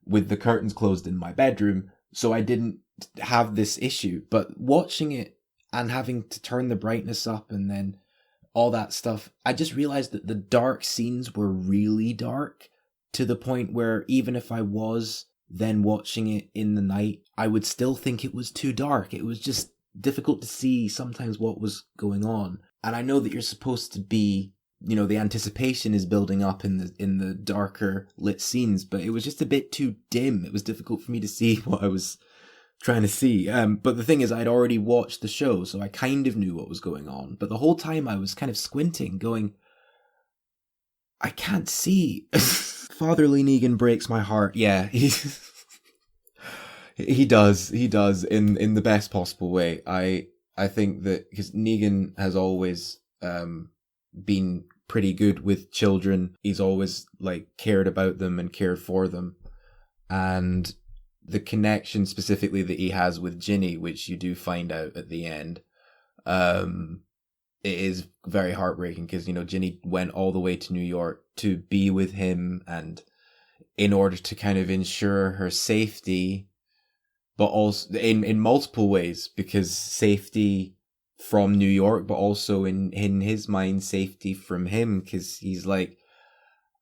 with the curtains closed in my bedroom, so I didn't have this issue. But watching it and having to turn the brightness up and then all that stuff, I just realized that the dark scenes were really dark, to the point where even if I was then watching it in the night, I would still think it was too dark. It was just difficult to see sometimes what was going on. And I know that you're supposed to be, the anticipation is building up in the darker lit scenes, but it was just a bit too dim. It was difficult for me to see what I was trying to see. But the thing is, I'd already watched the show, so I kind of knew what was going on. But the whole time I was kind of squinting, going, I can't see. Fatherly Negan breaks my heart. Yeah, he does in the best possible way. I think that because Negan has always been pretty good with children. He's always cared about them and cared for them, and the connection specifically that he has with Ginny, which you do find out at the end, it is very heartbreaking because, Ginny went all the way to New York to be with him, and in order to kind of ensure her safety, but also in multiple ways, because safety from New York, but also in his mind, safety from him, because he's like,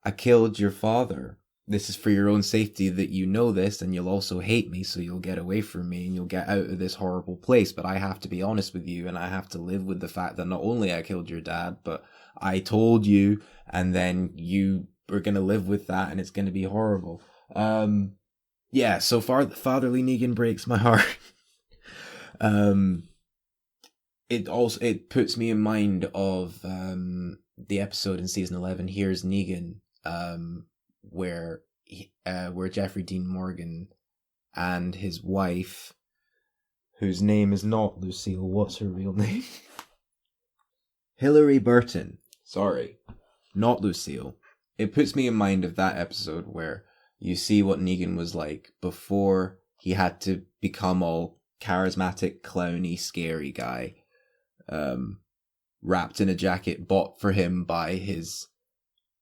I killed your father. This is for your own safety that you know this, and you'll also hate me, so you'll get away from me and you'll get out of this horrible place. But I have to be honest with you, and I have to live with the fact that not only I killed your dad, but I told you, and then you are going to live with that, and it's going to be horrible. So far, Fatherly Negan breaks my heart. It puts me in mind of the episode in season 11, Here's Negan, where Jeffrey Dean Morgan and his wife, whose name is not Lucille, what's her real name? Hilary Burton. Sorry, not Lucille. It puts me in mind of that episode where you see what Negan was like before he had to become all charismatic, clowny, scary guy, wrapped in a jacket bought for him by his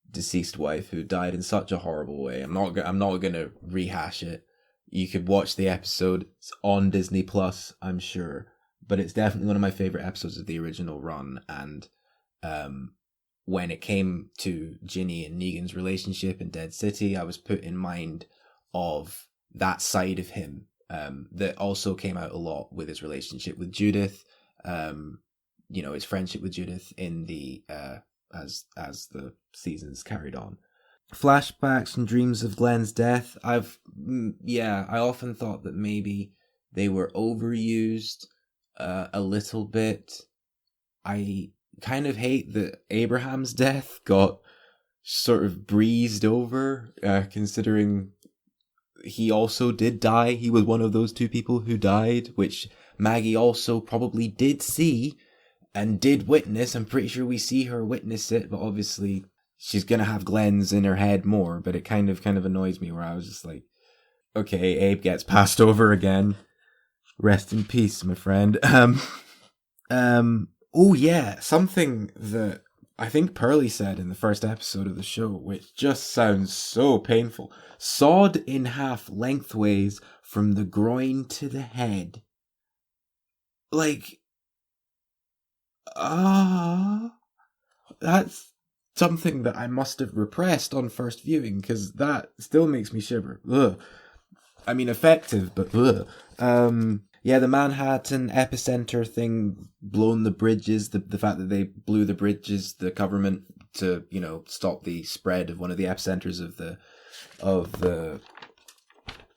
deceased wife, who died in such a horrible way. I'm not gonna rehash it. You could watch the episode. It's on Disney Plus, I'm sure, but it's definitely one of my favorite episodes of the original run. And when it came to Ginny and Negan's relationship in Dead City, I was put in mind of that side of him that also came out a lot with his relationship with Judith. His friendship with Judith in the as the seasons carried on. Flashbacks and dreams of Glenn's death. I often thought that maybe they were overused a little bit. I kind of hate that Abraham's death got sort of breezed over, considering he also did die. He was one of those two people who died, which Maggie also probably did see and did witness. I'm pretty sure we see her witness it, but obviously she's gonna have Glenn's in her head more. But it kind of annoys me, where I was just like, okay, Abe gets passed over again. Rest in peace, my friend. Oh yeah, something that I think Pearlie said in the first episode of the show, which just sounds so painful. Sawed in half lengthways from the groin to the head. Like, that's something that I must have repressed on first viewing, because that still makes me shiver. Ugh. I mean, effective, but ugh. Yeah, the Manhattan epicenter thing, blown the bridges, the fact that they blew the bridges, the government, to, you know, stop the spread of one of the epicenters of the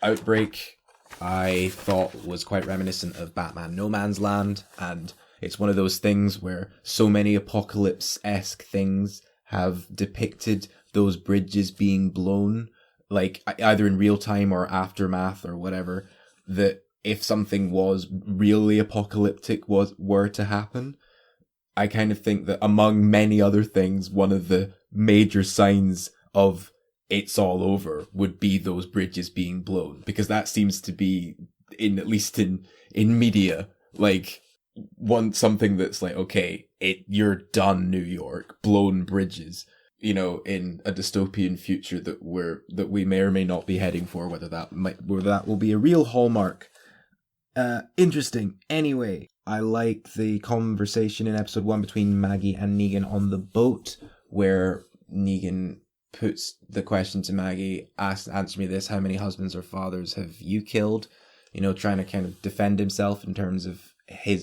outbreak, I thought was quite reminiscent of Batman No Man's Land, and it's one of those things where so many apocalypse-esque things have depicted those bridges being blown, like either in real time or aftermath or whatever, that if something was really apocalyptic were to happen, I kind of think that among many other things, one of the major signs of it's all over would be those bridges being blown, because that seems to be, at least in media, like something that's like, okay, you're done, New York, blown bridges, you know, in a dystopian future that we may or may not be heading for, whether that will be a real hallmark. Interesting. Anyway, I like the conversation in episode 1 between Maggie and Negan on the boat, where Negan puts the question to Maggie, answer me this, how many husbands or fathers have you killed? You know, trying to kind of defend himself in terms of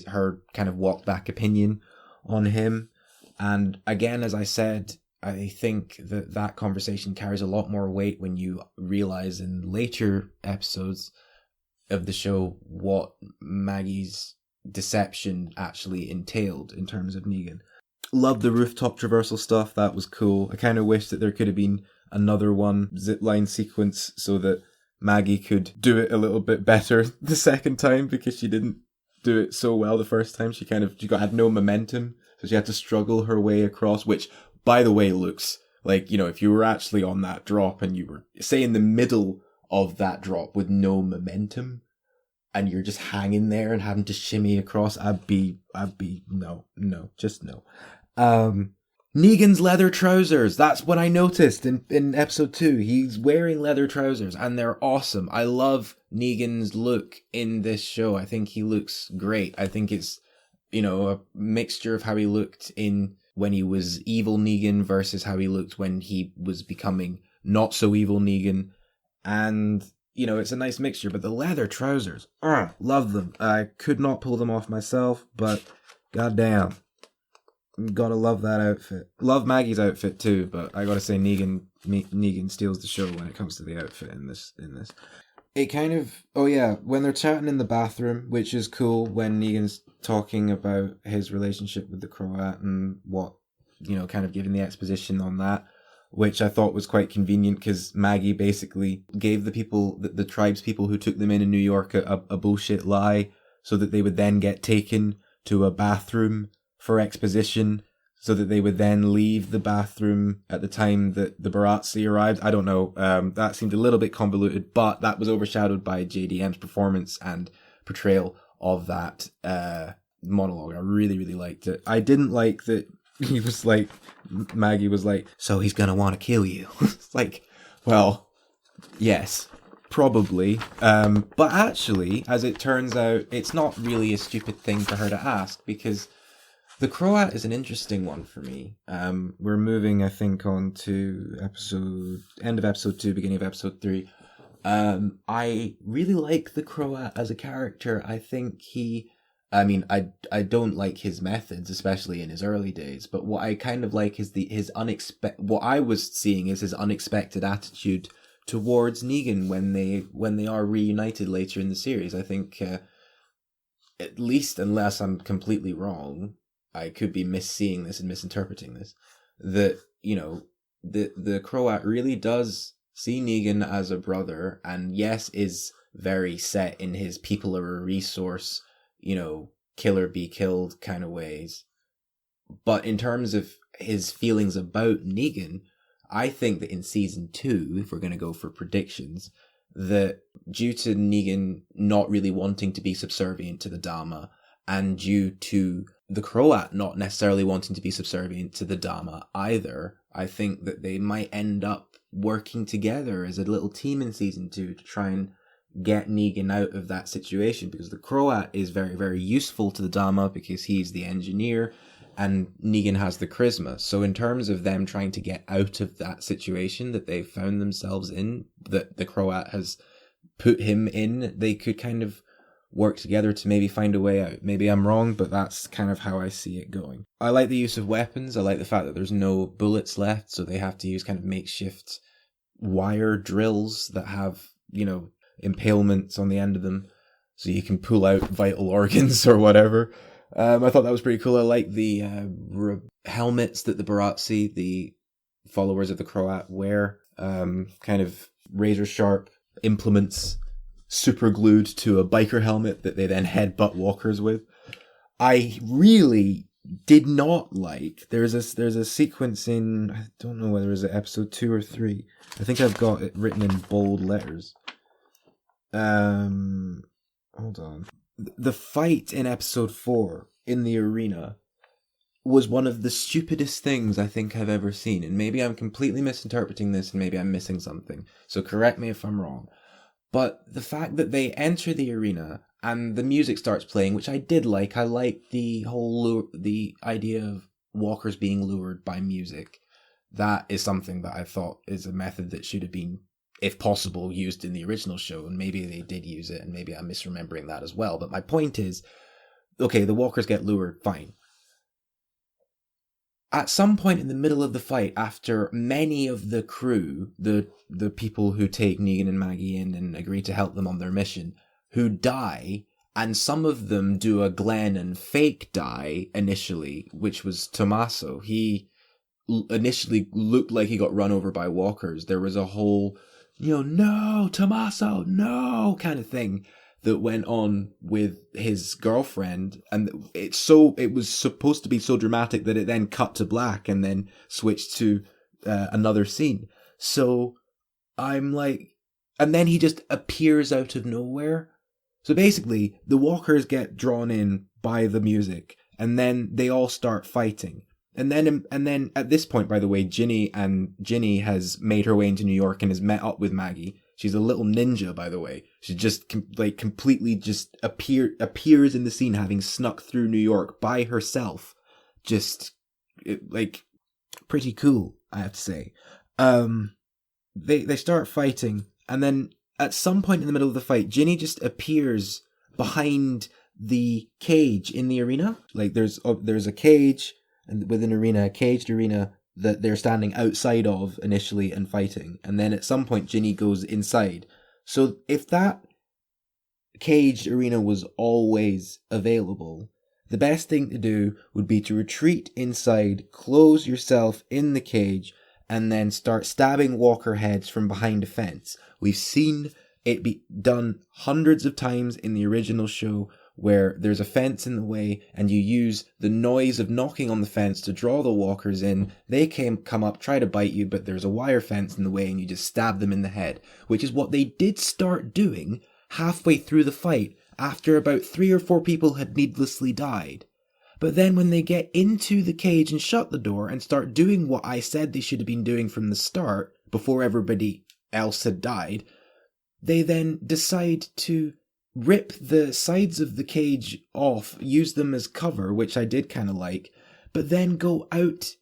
her kind of walk back opinion on him. And again, as I said, I think that conversation carries a lot more weight when you realize in later episodes of the show what Maggie's deception actually entailed in terms of Negan. Love the rooftop traversal stuff, that was cool. I kind of wish that there could have been another zipline sequence so that Maggie could do it a little bit better the second time, because she didn't do it so well the first time. She had no momentum, so she had to struggle her way across, which, by the way, looks like, you know, if you were actually on that drop and you were, say, in the middle of that drop with no momentum, and you're just hanging there and having to shimmy across, I'd be no. Negan's leather trousers, that's what I noticed in episode 2. He's wearing leather trousers and they're awesome. I love Negan's look in this show. I think he looks great. I think it's, you know, a mixture of how he looked when he was evil Negan versus how he looked when he was becoming not so evil Negan. And, you know, it's a nice mixture, but the leather trousers, love them. I could not pull them off myself, but goddamn, gotta love that outfit. Love Maggie's outfit too, but I gotta say Negan steals the show when it comes to the outfit in this. It kind of, when they're chatting in the bathroom, which is cool, when Negan's talking about his relationship with the Croat and what, you know, kind of giving the exposition on that, which I thought was quite convenient, because Maggie basically gave the tribes people who took them in New York a bullshit lie, so that they would then get taken to a bathroom for exposition, so that they would then leave the bathroom at the time that the Barazzi arrived. I don't know, that seemed a little bit convoluted, but that was overshadowed by JDM's performance and portrayal of that monologue. I really, really liked it. I didn't like that he was like, Maggie was like, so he's gonna want to kill you. It's like, well, yes, probably. But actually, as it turns out, it's not really a stupid thing for her to ask, because the Croat is an interesting one for me. We're moving, I think, on to end of episode 2, beginning of episode 3. I really like the Croat as a character. I think I don't like his methods, especially in his early days, but what I kind of like is what I was seeing is his unexpected attitude towards Negan when they are reunited later in the series. I think, at least, unless I'm completely wrong, I could be misseeing this and misinterpreting this, that, you know, the Croat really does see Negan as a brother, and yes, is very set in his people are a resource, kill or be killed kind of ways. But in terms of his feelings about Negan, I think that in season 2, if we're going to go for predictions, that due to Negan not really wanting to be subservient to the Dharma, and due to the Croat not necessarily wanting to be subservient to the Dharma either, I think that they might end up working together as a little team in season 2 to try and get Negan out of that situation, because the Croat is very, very useful to the Dharma because he's the engineer and Negan has the charisma. So in terms of them trying to get out of that situation that they've found themselves in, that the Croat has put him in, they could kind of work together to maybe find a way out. Maybe I'm wrong, but that's kind of how I see it going. I like the use of weapons. I like the fact that there's no bullets left, so they have to use kind of makeshift wire drills that have, impalements on the end of them, so you can pull out vital organs or whatever. I thought that was pretty cool. I like the helmets that the Baratsi, the followers of the Croat, wear. Kind of razor sharp implements super glued to a biker helmet that they then headbutt walkers with. I really did not like. There's a sequence in, I don't know whether it's episode 2 or 3. I think I've got it written in bold letters. Hold on. The fight in episode 4 in the arena was one of the stupidest things I think I've ever seen. And maybe I'm completely misinterpreting this and maybe I'm missing something. So correct me if I'm wrong. But the fact that they enter the arena and the music starts playing, which I did like. I liked the whole the idea of walkers being lured by music. That is something that I thought is a method that should have been, if possible, used in the original show, and maybe they did use it, and maybe I'm misremembering that as well. But my point is, okay, the walkers get lured, fine. At some point in the middle of the fight, after many of the crew, the people who take Negan and Maggie in and agree to help them on their mission, who die, and some of them do a Glenn and fake die initially, which was Tommaso. He initially looked like he got run over by walkers. There was a whole, no, Tommaso, no, kind of thing that went on with his girlfriend, and it was supposed to be so dramatic that it then cut to black and then switched to another scene. So I'm like, and then he just appears out of nowhere. So basically, the walkers get drawn in by the music, and then they all start fighting. And then at this point, by the way, Ginny has made her way into New York and has met up with Maggie. She's a little ninja, by the way. She just completely just appears in the scene, having snuck through New York by herself. Just pretty cool, I have to say. They start fighting, and then at some point in the middle of the fight, Ginny just appears behind the cage in the arena. Like there's a cage, and with an arena, a caged arena that they're standing outside of initially and fighting. And then at some point, Ginny goes inside. So if that caged arena was always available, the best thing to do would be to retreat inside, close yourself in the cage, and then start stabbing walker heads from behind a fence. We've seen it be done hundreds of times in the original show, where there's a fence in the way and you use the noise of knocking on the fence to draw the walkers in. They come up, try to bite you, but there's a wire fence in the way and you just stab them in the head, which is what they did start doing halfway through the fight after about 3 or 4 people had needlessly died. But then when they get into the cage and shut the door and start doing what I said they should have been doing from the start before everybody else had died, they then decide to rip the sides of the cage off, use them as cover, which I did kind of like, but then go out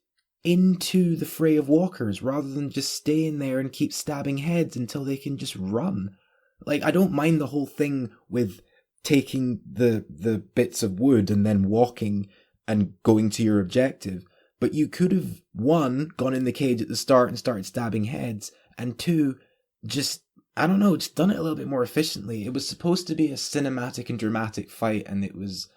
into the fray of walkers rather than just stay in there and keep stabbing heads until they can just run. Like, I don't mind the whole thing with taking the bits of wood and then walking and going to your objective, but you could have, 1, gone in the cage at the start and started stabbing heads, and 2, just done it a little bit more efficiently. It was supposed to be a cinematic and dramatic fight, and it was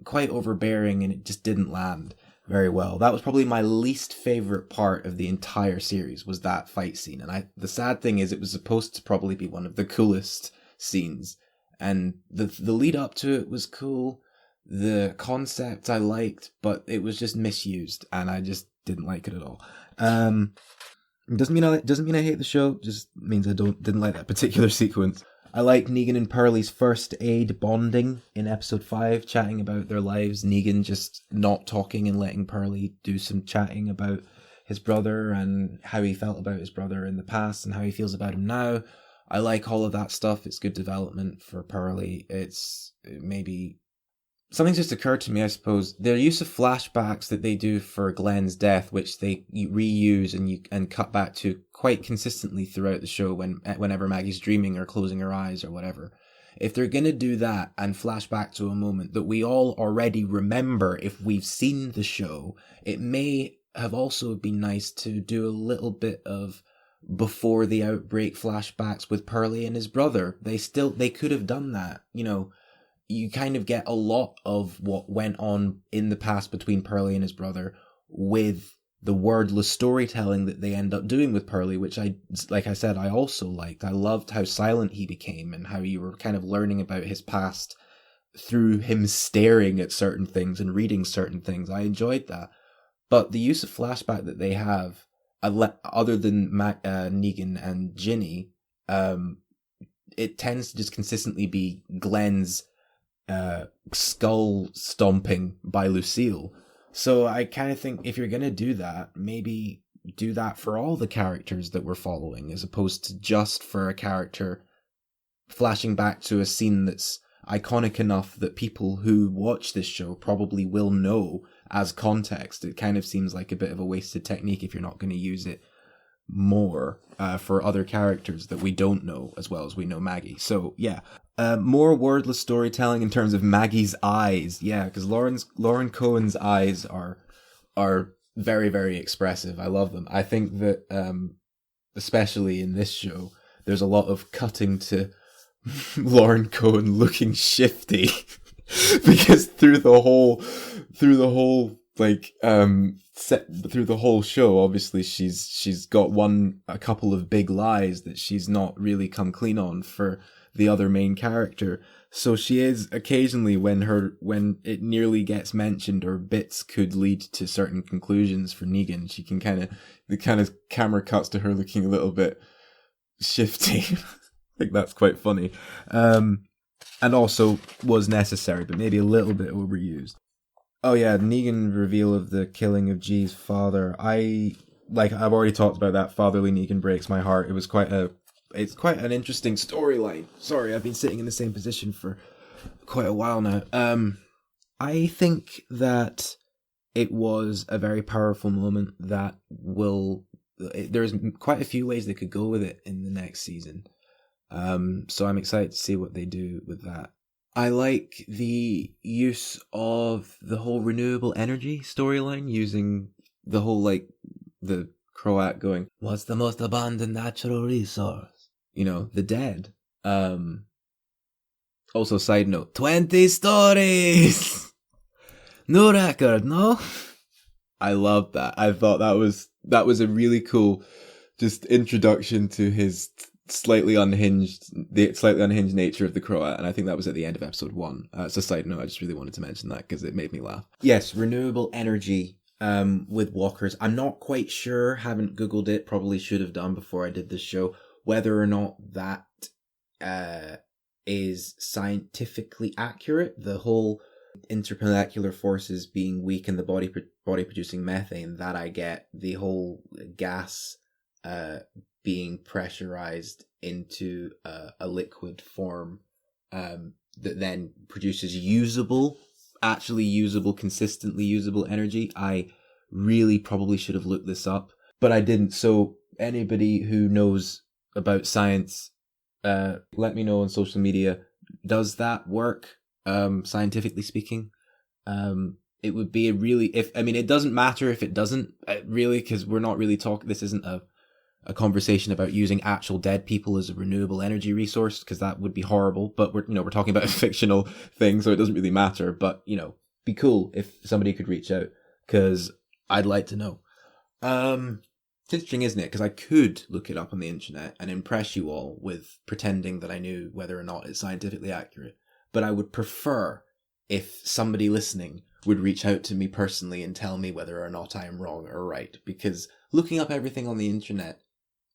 quite overbearing, and it just didn't land. very well. That was probably my least favorite part of the entire series, was that fight scene. And the sad thing is, it was supposed to probably be one of the coolest scenes, and the lead up to it was cool. The concept I liked, but it was just misused, and I just didn't like it at all. It doesn't mean I hate the show. It just means I didn't like that particular sequence. I like Negan and Pearlie's first aid bonding in episode 5, chatting about their lives. Negan just not talking and letting Pearlie do some chatting about his brother and how he felt about his brother in the past and how he feels about him now. I like all of that stuff. It's good development for Pearlie. Maybe something's just occurred to me, I suppose. Their use of flashbacks that they do for Glenn's death, which they reuse and cut back to quite consistently throughout the show whenever Maggie's dreaming or closing her eyes or whatever. If they're going to do that and flash back to a moment that we all already remember if we've seen the show, it may have also been nice to do a little bit of before the outbreak flashbacks with Pearlie and his brother. They could have done that, You kind of get a lot of what went on in the past between Pearlie and his brother with the wordless storytelling that they end up doing with Pearlie, which like I said, I also liked. I loved how silent he became and how you were kind of learning about his past through him staring at certain things and reading certain things. I enjoyed that. But the use of flashback that they have, other than Negan and Ginny, it tends to just consistently be Glenn's skull stomping by Lucille. So I kind of think if you're going to do that, maybe do that for all the characters that we're following, as opposed to just for a character flashing back to a scene that's iconic enough that people who watch this show probably will know as context. It kind of seems like a bit of a wasted technique if you're not going to use it more for other characters that we don't know as well as we know Maggie. So yeah, more wordless storytelling in terms of Maggie's eyes. Yeah, because Lauren Cohen's eyes are very, very expressive. I love them. I think that especially in this show, there's a lot of cutting to Lauren Cohen looking shifty because through the whole show, obviously she's got a couple of big lies that she's not really come clean on for the other main character. So she is occasionally, when it nearly gets mentioned or bits could lead to certain conclusions for Negan, she can the kind of camera cuts to her looking a little bit shifty. I think that's quite funny. And also was necessary, but maybe a little bit overused. Oh yeah, Negan reveal of the killing of G's father. I've already talked about that. Fatherly Negan breaks my heart. It's quite an interesting storyline. Sorry, I've been sitting in the same position for quite a while now. I think that it was a very powerful moment that there's quite a few ways they could go with it in the next season. So I'm excited to see what they do with that. I like the use of the whole renewable energy storyline, using the whole, the Croat going, "What's the most abundant natural resource?" The dead. Also, side note, 20 stories! New record, no? I loved that. I thought that was a really cool just introduction to his slightly unhinged nature of the Croat, and I think that was at the end of episode 1. It's a side note, I just really wanted to mention that because it made me laugh. Yes, renewable energy with walkers. I'm not quite sure, haven't Googled it, probably should have done before I did this show, whether or not that is scientifically accurate. The whole intermolecular forces being weak in the body producing methane, that I get. The whole gas being pressurized into a liquid form that then produces consistently usable energy. I really probably should have looked this up, but I didn't. So anybody who knows about science, let me know on social media. Does that work, scientifically speaking? It would be it doesn't matter if it doesn't, really, because we're not really talking, this isn't a conversation about using actual dead people as a renewable energy resource, because that would be horrible. But we're talking about a fictional thing, so it doesn't really matter. But be cool if somebody could reach out, because I'd like to know. It's interesting, isn't it? Because I could look it up on the internet and impress you all with pretending that I knew whether or not it's scientifically accurate. But I would prefer if somebody listening would reach out to me personally and tell me whether or not I am wrong or right. Because looking up everything on the internet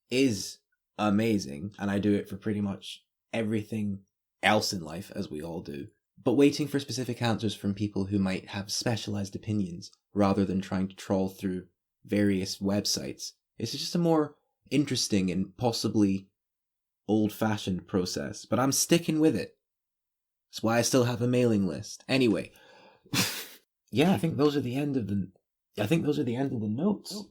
is amazing, and I do it for pretty much everything else in life, as we all do. But waiting for specific answers from people who might have specialized opinions, rather than trying to trawl through various websites, it's just a more interesting and possibly old-fashioned process. But I'm sticking with it. That's why I still have a mailing list. Anyway, yeah, I think those are the end of the notes.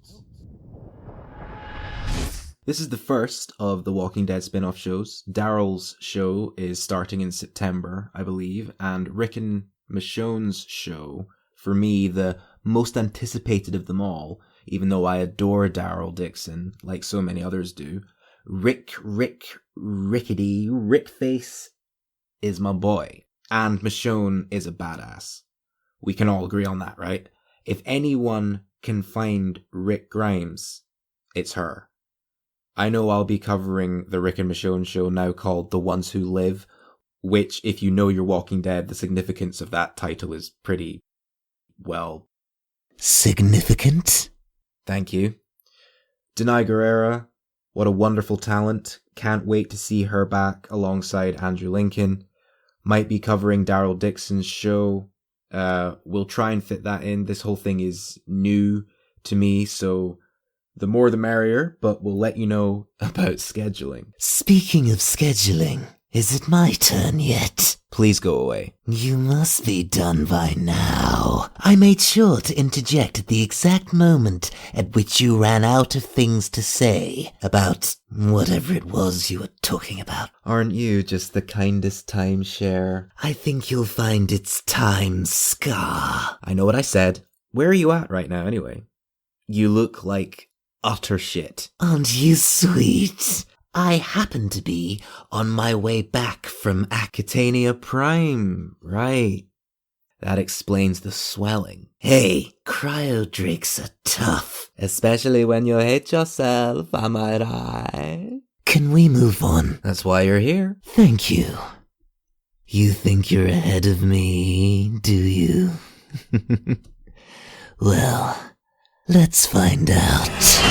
This is the first of the Walking Dead spin-off shows. Daryl's show is starting in September, I believe, and Rick and Michonne's show, for me, the most anticipated of them all, even though I adore Daryl Dixon, like so many others do. Rickface is my boy. And Michonne is a badass. We can all agree on that, right? If anyone can find Rick Grimes, it's her. I know I'll be covering the Rick and Michonne show now called The Ones Who Live, which, if you know you're Walking Dead, the significance of that title is pretty, well... significant? Thank you. Denai Guerrera, what a wonderful talent. Can't wait to see her back alongside Andrew Lincoln. Might be covering Daryl Dixon's show. We'll try and fit that in. This whole thing is new to me, so the more the merrier, but we'll let you know about scheduling. Speaking of scheduling, is it my turn yet? Please go away. You must be done by now. I made sure to interject at the exact moment at which you ran out of things to say about whatever it was you were talking about. Aren't you just the kindest timeshare? I think you'll find it's time, Scar. I know what I said. Where are you at right now, anyway? You look like utter shit. Aren't you sweet? I happen to be on my way back from Acatania Prime, right. That explains the swelling. Hey, cryo drakes are tough. Especially when you hate yourself, am I right? Can we move on? That's why you're here. Thank you. You think you're ahead of me, do you? Well, let's find out.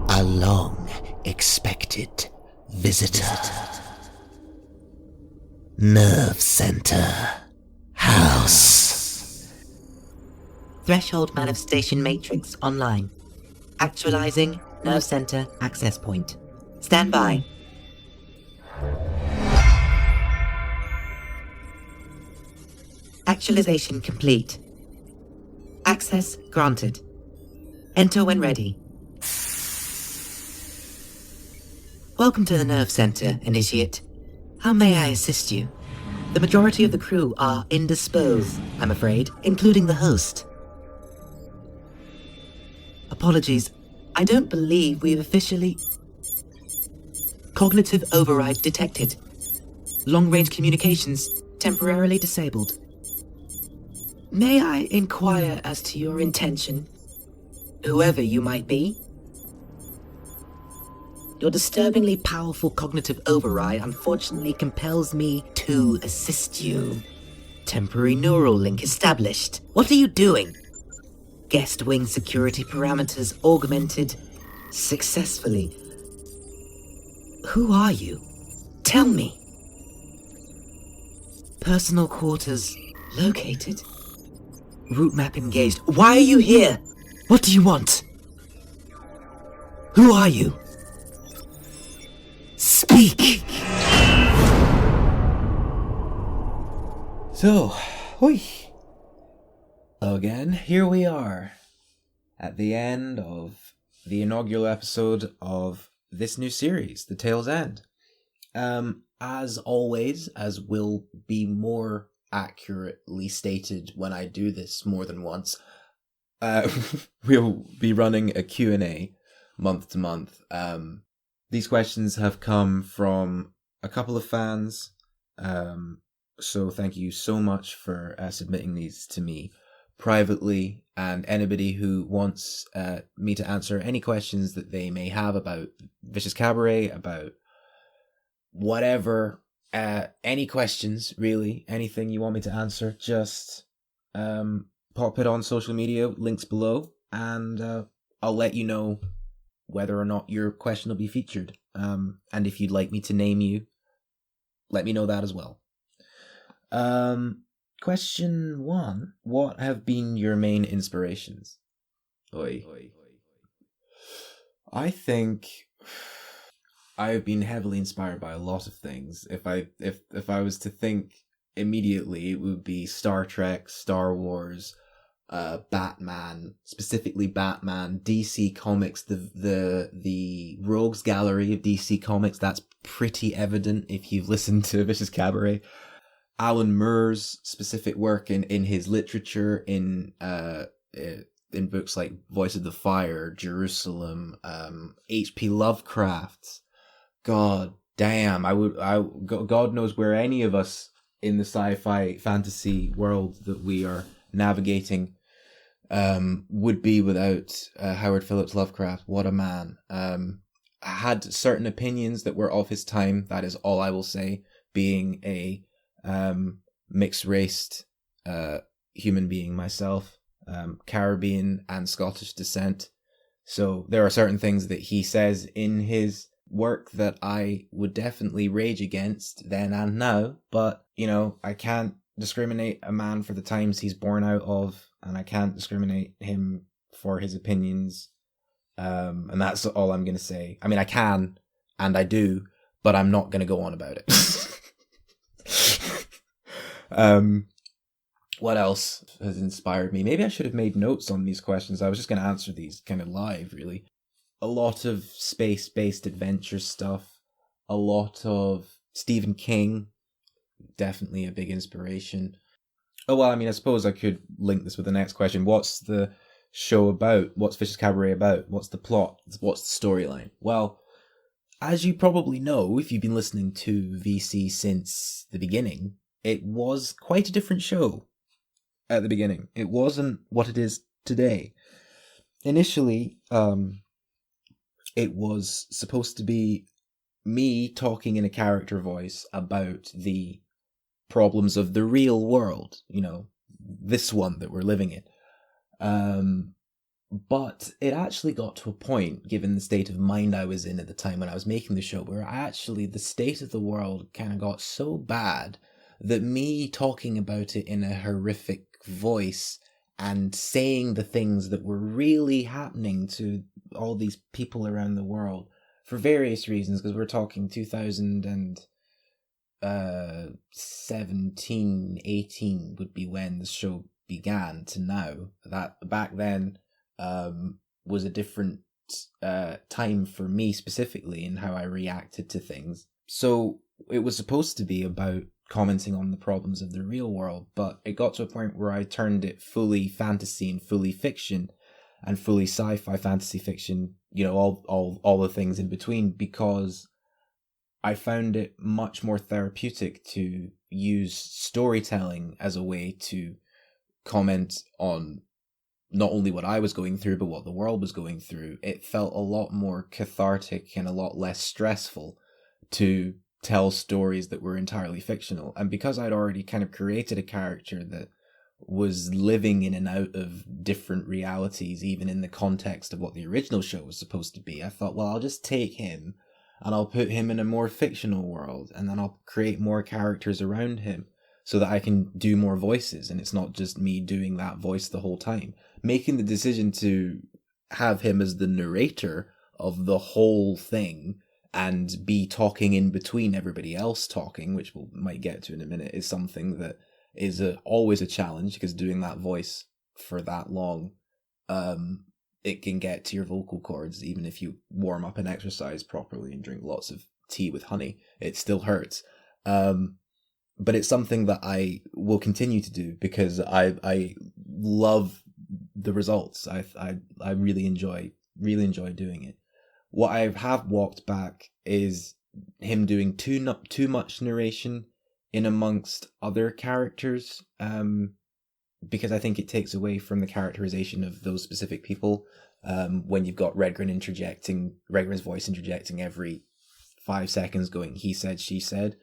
A long-expected visitor. Nerve Center. House. Threshold manifestation matrix online. Actualizing nerve center access point. Stand by. Actualization complete. Access granted. Enter when ready. Welcome to the Nerve Center, Initiate. How may I assist you? The majority of the crew are indisposed, I'm afraid, including the host. Apologies, I don't believe we've officially... Cognitive override detected. Long-range communications temporarily disabled. May I inquire as to your intention? Whoever you might be? Your disturbingly powerful cognitive override unfortunately compels me to assist you. Temporary neural link established. What are you doing? Guest wing security parameters augmented successfully. Who are you? Tell me. Personal quarters located. Route map engaged. Why are you here? What do you want? Who are you? Speak! So, hoi. Again, here we are. At the end of the inaugural episode of this new series, The Tale's End. As always, as will be more accurately stated when I do this more than once, we'll be running a Q&A month to month. These questions have come from a couple of fans, so thank you so much for submitting these to me. privately, and anybody who wants me to answer any questions that they may have about Vicious Cabaret, about whatever, any questions, really, anything you want me to answer, just pop it on social media, links below, and I'll let you know whether or not your question will be featured. And if you'd like me to name you, let me know that as well. Question 1. What have been your main inspirations? I think I've been heavily inspired by a lot of things. If I was to think immediately, it would be Star Trek, Star Wars, Batman, specifically Batman, DC Comics, the Rogues Gallery of DC Comics. That's pretty evident if you've listened to Vicious Cabaret. Alan Moore's specific work in his literature, in books like Voice of the Fire, Jerusalem, H.P. Lovecraft's. God damn, God knows where any of us in the sci-fi fantasy world that we are navigating would be without Howard Phillips Lovecraft. What a man. Had certain opinions that were of his time. That is all I will say, being a mixed-raced human being myself, Caribbean and Scottish descent. So there are certain things that he says in his work that I would definitely rage against then and now, but, you know, I can't discriminate a man for the times he's born out of, and I can't discriminate him for his opinions, and that's all I'm going to say. I mean, I can, and I do, but I'm not going to go on about it. What else has inspired me? Maybe I should have made notes on these questions. I was just going to answer these kind of live, really. A lot of space-based adventure stuff. A lot of Stephen King. Definitely a big inspiration. Oh, well, I mean, I suppose I could link this with the next question. What's the show about? What's Vicious Cabaret about? What's the plot? What's the storyline? Well, as you probably know, if you've been listening to VC since the beginning, it was quite a different show at the beginning. It wasn't what it is today. Initially, it was supposed to be me talking in a character voice about the problems of the real world, you know, this one that we're living in. But it actually got to a point, given the state of mind I was in at the time when I was making the show, where actually the state of the world kind of got so bad that me talking about it in a horrific voice and saying the things that were really happening to all these people around the world for various reasons, because we're talking 2017, 18 would be when the show began to now. That back then was a different time for me specifically in how I reacted to things. So it was supposed to be about commenting on the problems of the real world, but it got to a point where I turned it fully fantasy and fully fiction and fully sci-fi fantasy fiction, you know, all the things in between, because I found it much more therapeutic to use storytelling as a way to comment on not only what I was going through, but what the world was going through. It felt a lot more cathartic and a lot less stressful to tell stories that were entirely fictional. And because I'd already kind of created a character that was living in and out of different realities, even in the context of what the original show was supposed to be, I thought, well, I'll just take him and I'll put him in a more fictional world, and then I'll create more characters around him so that I can do more voices, and it's not just me doing that voice the whole time. Making the decision to have him as the narrator of the whole thing and be talking in between everybody else talking, which we might get to in a minute, is something that is always a challenge, because doing that voice for that long, it can get to your vocal cords. Even if you warm up and exercise properly and drink lots of tea with honey, it still hurts. But it's something that I will continue to do because I love the results. I really enjoy doing it. What I have walked back is him doing too much narration in amongst other characters. because I think it takes away from the characterization of those specific people. When you've got Redgrin's voice interjecting every 5 seconds going, he said, she said.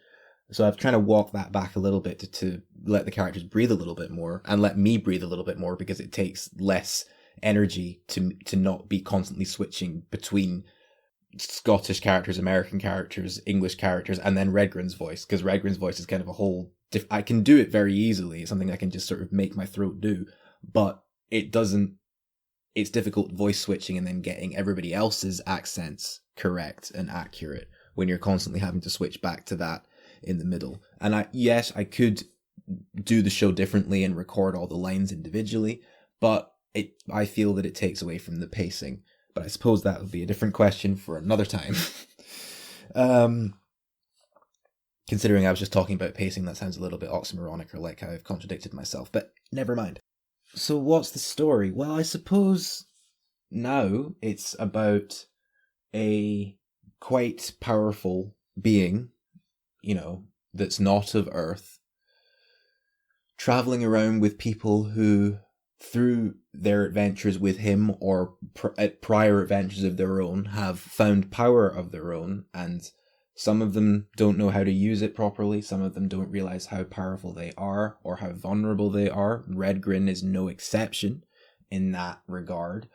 So I've trying to walk that back a little bit to let the characters breathe a little bit more, and let me breathe a little bit more, because it takes less energy to not be constantly switching between Scottish characters, American characters, English characters, and then Redgrin's voice, because Redgrin's voice is kind of a whole... I can do it very easily. It's something I can just sort of make my throat do, but it doesn't... It's difficult voice switching and then getting everybody else's accents correct and accurate when you're constantly having to switch back to that in the middle. And I could do the show differently and record all the lines individually, but I feel that it takes away from the pacing. But I suppose that would be a different question for another time. Considering I was just talking about pacing, that sounds a little bit oxymoronic, or like I've contradicted myself, but never mind. So what's the story? Well, I suppose now it's about a quite powerful being, that's not of Earth, traveling around with people who, through their adventures with him or prior adventures of their own, have found power of their own, and some of them don't know how to use it properly. Some of them don't realize how powerful they are or how vulnerable they are. Redgrin is no exception in that regard.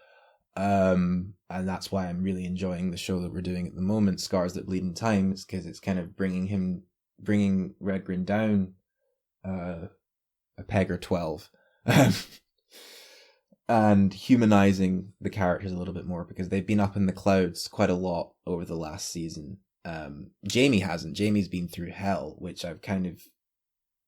And that's why I'm really enjoying the show that we're doing at the moment, Scars That Bleed in Time, because it's kind of bringing Redgrin down a peg or 12. And humanizing the characters a little bit more, because they've been up in the clouds quite a lot over the last season. Jamie hasn't. Jamie's been through hell, which I've kind of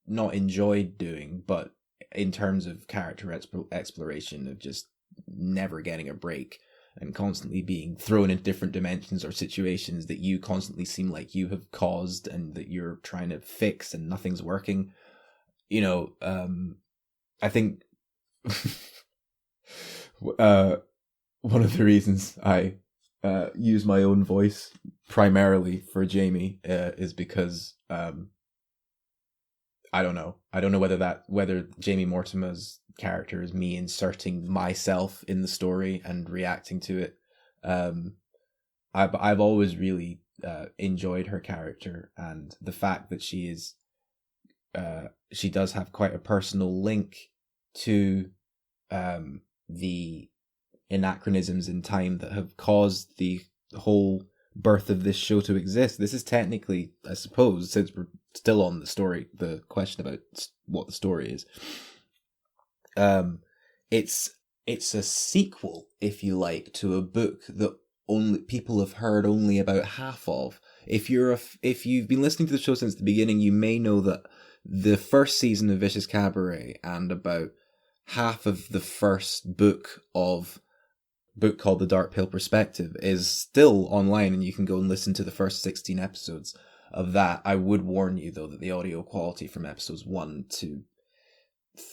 not enjoyed doing, but in terms of character exploration, of just never getting a break and constantly being thrown into different dimensions or situations that you constantly seem like you have caused and that you're trying to fix and nothing's working. I think one of the reasons I use my own voice primarily for Jamie is because I don't know whether Jamie Mortimer's character is me inserting myself in the story and reacting to it. I've always really enjoyed her character, and the fact that she does have quite a personal link to the anachronisms in time that have caused the whole birth of this show to exist. This is technically, I suppose, since we're still on the question about what the story is, it's a sequel, if you like, to a book that only people have heard only about half of. If you've been listening to the show since the beginning, you may know that the first season of Vicious Cabaret and about half of the first book called The Dark Pale Perspective is still online, and you can go and listen to the first 16 episodes of that. I would warn you, though, that the audio quality from episodes 1 to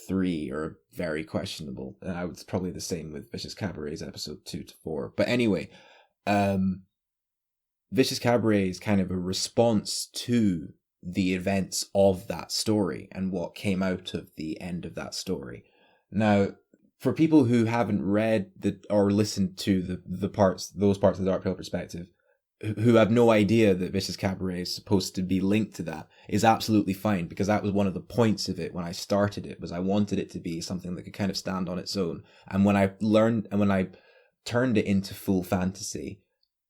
3 are very questionable. And it's probably the same with Vicious Cabaret's episode 2 to 4. But anyway, Vicious Cabaret is kind of a response to the events of that story and what came out of the end of that story. Now, for people who haven't read or listened to those parts of the Dark Pale Perspective, who have no idea that Vicious Cabaret is supposed to be linked to that, is absolutely fine, because that was one of the points of it when I started it, was I wanted it to be something that could kind of stand on its own. And when I turned it into full fantasy,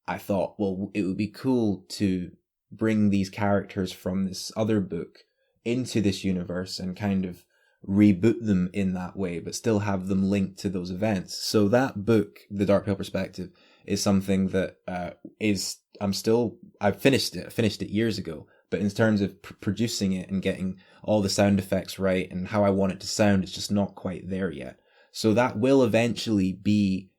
I thought, well, it would be cool to bring these characters from this other book into this universe and kind of reboot them in that way, but still have them linked to those events. So that book, The Dark Pale Perspective, is something that I've finished it. I finished it years ago, but in terms of producing it and getting all the sound effects right and how I want it to sound, it's just not quite there yet. So that will eventually be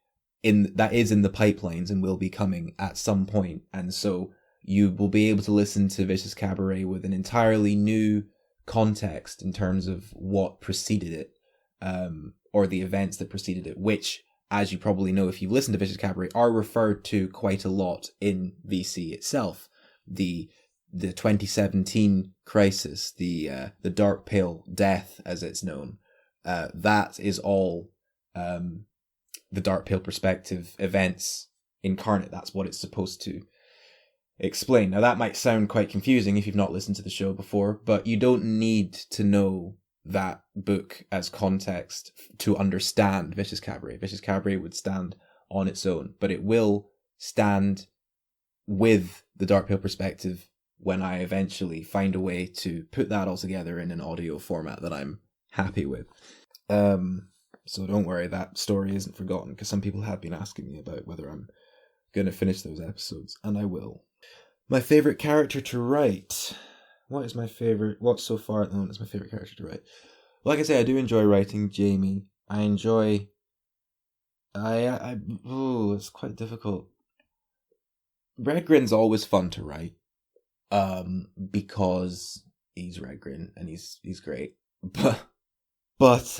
that is in the pipelines and will be coming at some point. And so you will be able to listen to Vicious Cabaret with an entirely new context in terms of what preceded it, or the events that preceded it, which, as you probably know if you've listened to Vicious Cabaret, are referred to quite a lot in VC itself. The 2017 crisis, the Dark Pale Death, as it's known, that is all the Dark Pale Perspective events incarnate. That's what it's supposed to explain. Now, that might sound quite confusing if you've not listened to the show before, but you don't need to know that book as context to understand Vicious Cabaret. Vicious Cabaret would stand on its own, but it will stand with the Dark Pale Perspective when I eventually find a way to put that all together in an audio format that I'm happy with. So don't worry, that story isn't forgotten, because some people have been asking me about whether I'm going to finish those episodes, and I will. My favourite character to write. What's so far at the moment is my favourite character to write? Like I say, I do enjoy writing Jamie. It's quite difficult. Redgrin's always fun to write, because he's Redgrin and he's great. But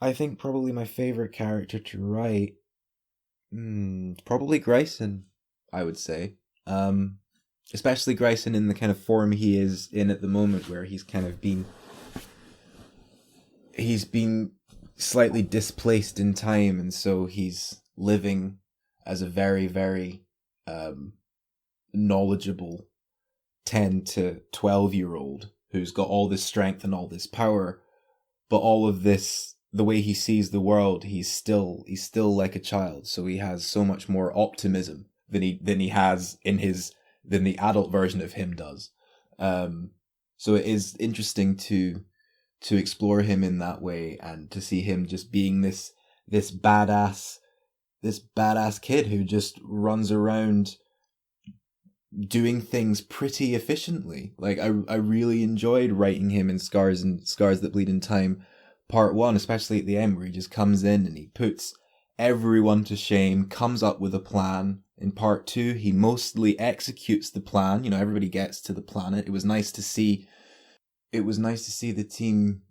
I think probably my favourite character to write, probably Grayson, I would say. Especially Grayson in the kind of form he is in at the moment, where he's been slightly displaced in time, and so he's living as a very, very knowledgeable 10 to 12-year-old who's got all this strength and all this power, but all of this, the way he sees the world, he's still like a child. So he has so much more optimism than he has than the adult version of him does. So it is interesting to explore him in that way, and to see him just being this badass kid who just runs around doing things pretty efficiently. Like, I really enjoyed writing him in Scars That Bleed in Time Part 1, especially at the end, where he just comes in and he puts everyone to shame, comes up with a plan. In Part 2, he mostly executes the plan. You know, everybody gets to the planet. It was nice to see the team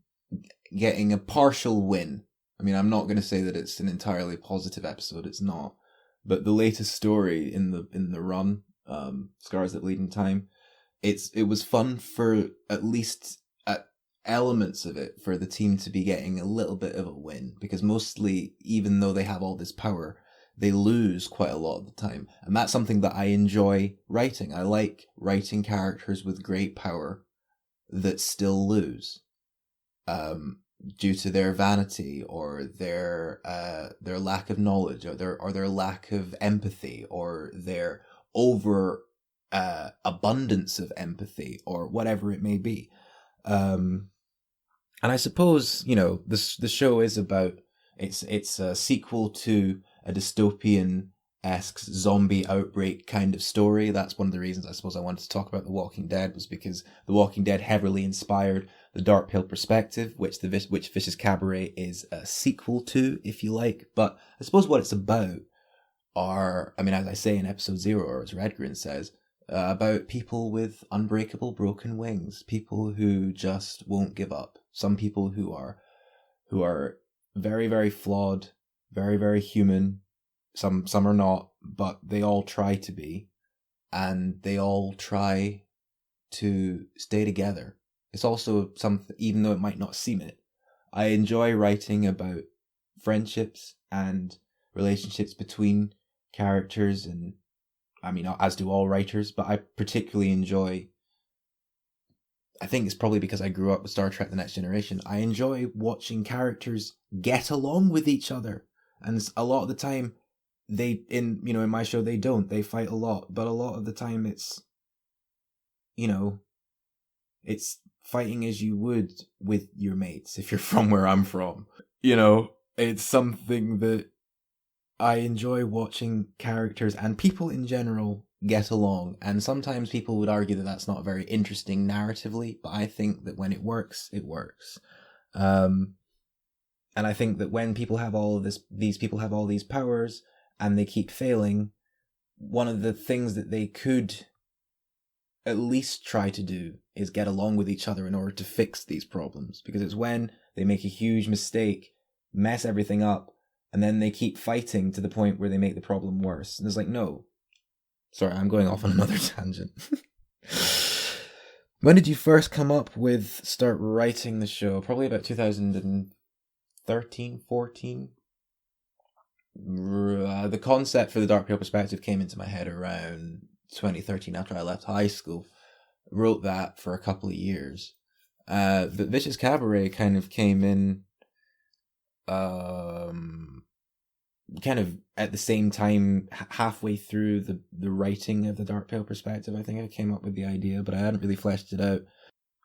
getting a partial win. I mean, I'm not going to say that it's an entirely positive episode. It's not. But the latest story in the run, Scars That Bleed in Time, it was fun for at least elements of it, for the team to be getting a little bit of a win, because mostly, even though they have all this power, they lose quite a lot of the time. And that's something that I enjoy writing. I like writing characters with great power that still lose, due to their vanity, or their lack of knowledge, or their lack of empathy, or their over abundance of empathy, or whatever it may be. And I suppose, you know, the show is about, it's a sequel to a dystopian-esque zombie outbreak kind of story. That's one of the reasons I suppose I wanted to talk about The Walking Dead, was because The Walking Dead heavily inspired the Dark Pale Perspective, which Vicious Cabaret is a sequel to, if you like. But I suppose what it's about are, I mean, as I say in episode 0, or as Redgrin says, about people with unbreakable broken wings, people who just won't give up. Some people who are very, very flawed, very, very human. Some are not, but they all try to be, and they all try to stay together. It's also something, even though it might not seem it, I enjoy writing about friendships and relationships between characters, and I mean, as do all writers, but I particularly enjoy, I think it's probably because I grew up with Star Trek The Next Generation, I enjoy watching characters get along with each other. And a lot of the time, in my show, they don't. They fight a lot. But a lot of the time, it's fighting as you would with your mates, if you're from where I'm from. It's something that I enjoy, watching characters and people in general get along. And sometimes people would argue that that's not very interesting narratively, but I think that when it works, it works. And I think that when people have all of these people have all these powers and they keep failing, one of the things that they could at least try to do is get along with each other in order to fix these problems. Because it's when they make a huge mistake, mess everything up, and then they keep fighting to the point where they make the problem worse. And it's like, no. Sorry, I'm going off on another tangent. When did you first come up with start writing the show? Probably about 2015, 2013, 14. The concept for the Dark Pale perspective came into my head around 2013 after I left high school. Wrote that for a couple of years. But Vicious Cabaret kind of came in kind of at the same time, halfway through the writing of the Dark Pale perspective. I think I came up with the idea, but I hadn't really fleshed it out.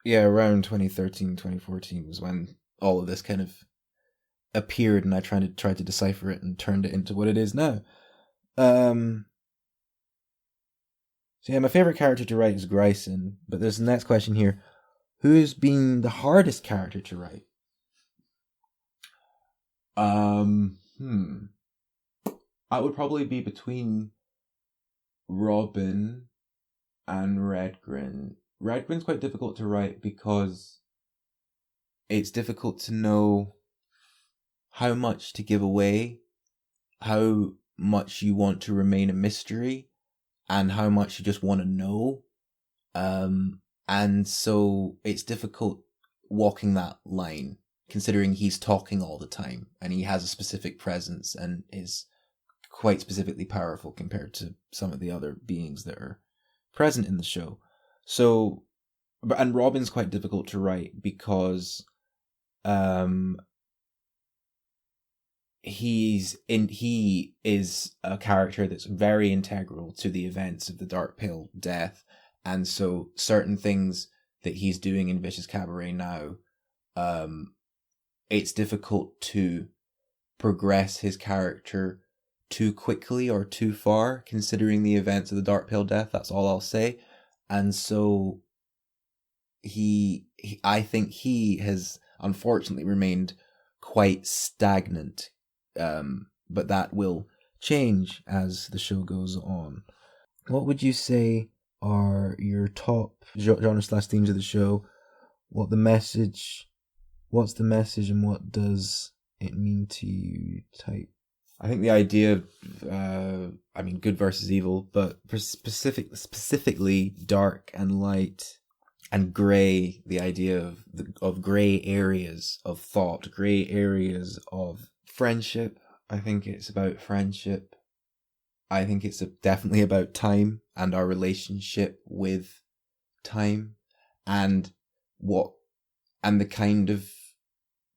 Yeah, around 2013, 2014 was when all of this kind of appeared, and I tried to decipher it and turned it into what it is now. So yeah, my favorite character to write is Gryson, but there's the next question here. Who's been the hardest character to write? I would probably be between Robin and Redgrin. Redgrin's quite difficult to write because it's difficult to know how much to give away, how much you want to remain a mystery, and how much you just want to know. And so it's difficult walking that line, considering he's talking all the time, and he has a specific presence and is quite specifically powerful compared to some of the other beings that are present in the show. So, and Robin's quite difficult to write because he is a character that's very integral to the events of the Dark Pale death, and so certain things that he's doing in Vicious Cabaret now, it's difficult to progress his character too quickly or too far, considering the events of the Dark Pale death. That's all I'll say. And so I think he has unfortunately remained quite stagnant, but that will change as the show goes on. What would you say are your top genre/themes of the show? What's the message, and what does it mean to you? Type. I think the idea of, good versus evil, but specifically dark and light and grey, the idea of grey areas of thought, grey areas of friendship. I think it's about friendship. I think it's definitely about time and our relationship with time, and the kind of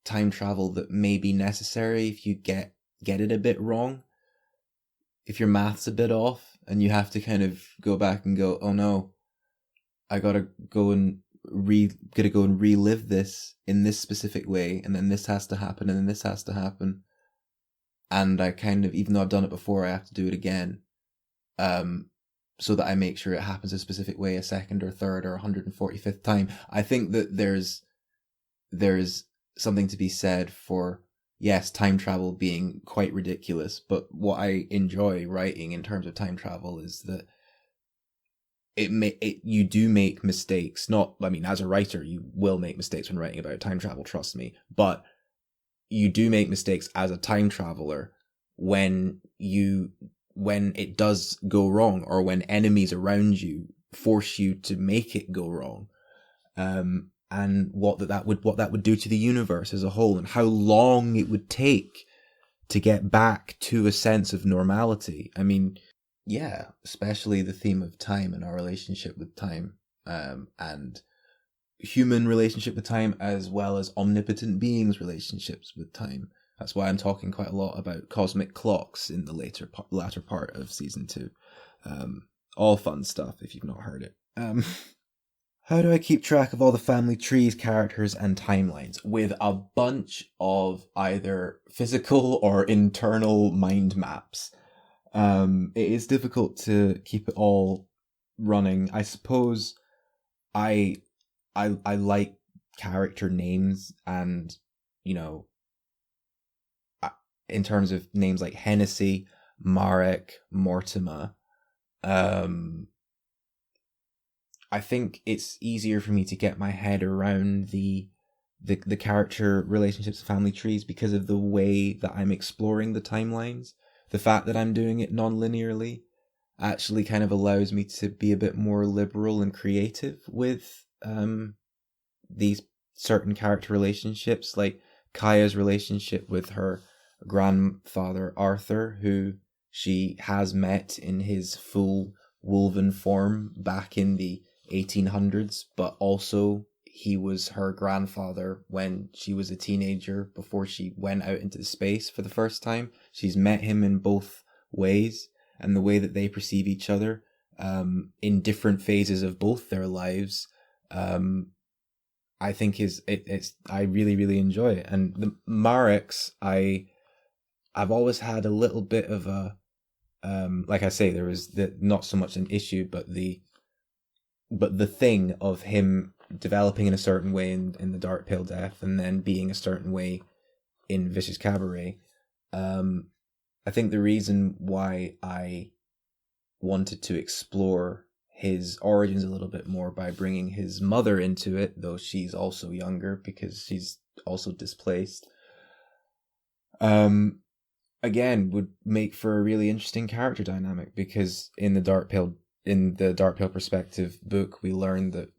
time travel that may be necessary if you get it a bit wrong. If your math's a bit off and you have to kind of go back and go, oh no, I gotta go and relive this in this specific way, and then this has to happen, and then this has to happen. And I kind of, even though I've done it before, I have to do it again, so that I make sure it happens a specific way a second or third or 145th time. I think that there's something to be said for, yes, time travel being quite ridiculous, but what I enjoy writing in terms of time travel is that you do make mistakes. As a writer, you will make mistakes when writing about time travel, trust me, but you do make mistakes as a time traveler when it does go wrong, or when enemies around you force you to make it go wrong. And what that would do to the universe as a whole, and how long it would take to get back to a sense of normality. Yeah, especially the theme of time and our relationship with time, and human relationship with time, as well as omnipotent beings' relationships with time. That's why I'm talking quite a lot about cosmic clocks in the latter part of season 2. All fun stuff if you've not heard it. How do I keep track of all the family trees, characters, and timelines? With a bunch of either physical or internal mind maps. It is difficult to keep it all running. I suppose I like character names, and, in terms of names like Hennessy, Marek, Mortimer, I think it's easier for me to get my head around the character relationships, family trees, because of the way that I'm exploring the timelines. The fact that I'm doing it non-linearly actually kind of allows me to be a bit more liberal and creative with these certain character relationships. Like Kaya's relationship with her grandfather Arthur, who she has met in his full wolven form back in the 1800s, but also he was her grandfather when she was a teenager before she went out into space for the first time. She's met him in both ways, and the way that they perceive each other in different phases of both their lives, I think I really, really enjoy it. And the Mareks, I've always had a little bit of a like I say, there was not so much an issue, but the thing of him developing in a certain way in the Dark Pale Death, and then being a certain way in Vicious Cabaret. I think the reason why I wanted to explore his origins a little bit more by bringing his mother into it, though she's also younger because she's also displaced, again, would make for a really interesting character dynamic, because in the Dark Pale Perspective book, we learn that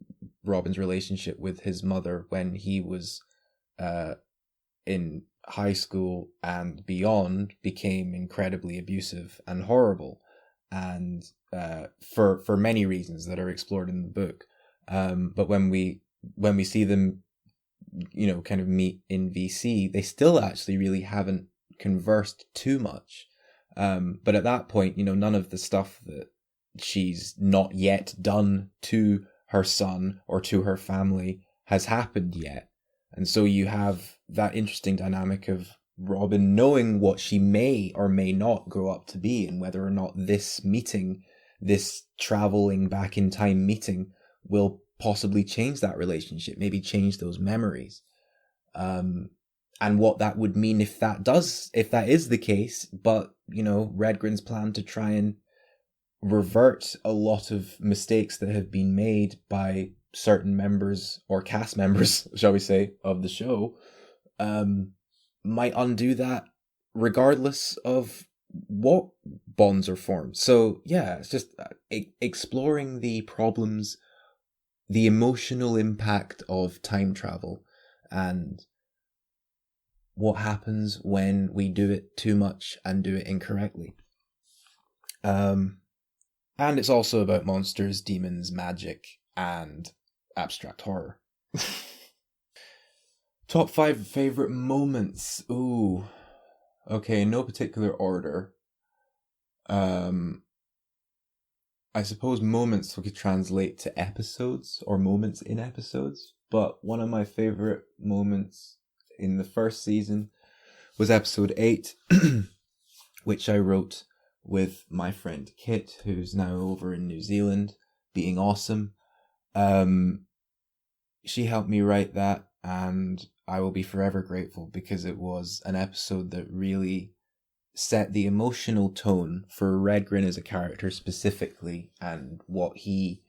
Robin's relationship with his mother when he was in high school and beyond became incredibly abusive and horrible, and for many reasons that are explored in the book. But when we see them, kind of meet in VC, they still actually really haven't conversed too much. But at that point, none of the stuff that she's not yet done to her son or to her family has happened yet. And so you have that interesting dynamic of Robin knowing what she may or may not grow up to be, and whether or not this meeting, this traveling back in time meeting, will possibly change that relationship, maybe change those memories. And what that would mean if that is the case, but, Redgrin's plan to try and revert a lot of mistakes that have been made by certain members or cast members, shall we say, of the show, might undo that regardless of what bonds are formed. So yeah, it's just exploring the problems, the emotional impact of time travel, and what happens when we do it too much and do it incorrectly. And it's also about monsters, demons, magic, and abstract horror. Top 5 favorite moments. Ooh. Okay, in no particular order. I suppose moments we could translate to episodes or moments in episodes, but one of my favorite moments in the first season was episode 8, which I wrote with my friend Kit, who's now over in New Zealand, being awesome. She helped me write that, and I will be forever grateful, because it was an episode that really set the emotional tone for Redgrin as a character specifically, and what he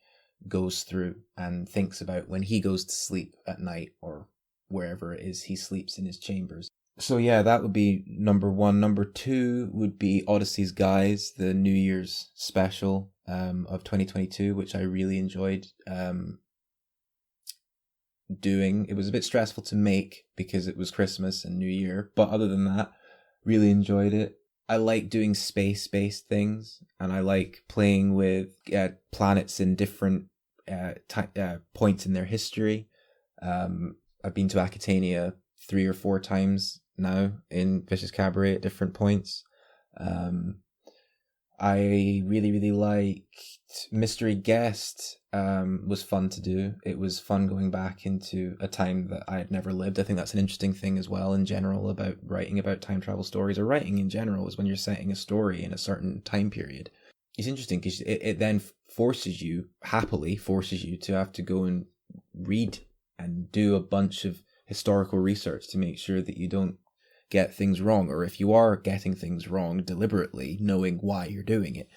goes through and thinks about when he goes to sleep at night, or wherever it is he sleeps in his chambers. So yeah, that would be number 1. Number 2 would be Odyssey's Guys, the New Year's special of 2022, which I really enjoyed doing. It was a bit stressful to make because it was Christmas and New Year, but other than that, really enjoyed it. I like doing space-based things, and I like playing with planets in different points in their history. I've been to Aquitania 3 or 4 times now in Vicious Cabaret at different points. I really, really liked Mystery Guest. Was fun to do. It was fun going back into a time that I had never lived. I think that's an interesting thing as well in general about writing about time travel stories, or writing in general, is when you're setting a story in a certain time period. It's interesting because it then happily forces you to have to go and read and do a bunch of historical research to make sure that you don't get things wrong, or if you are getting things wrong deliberately, knowing why you're doing it.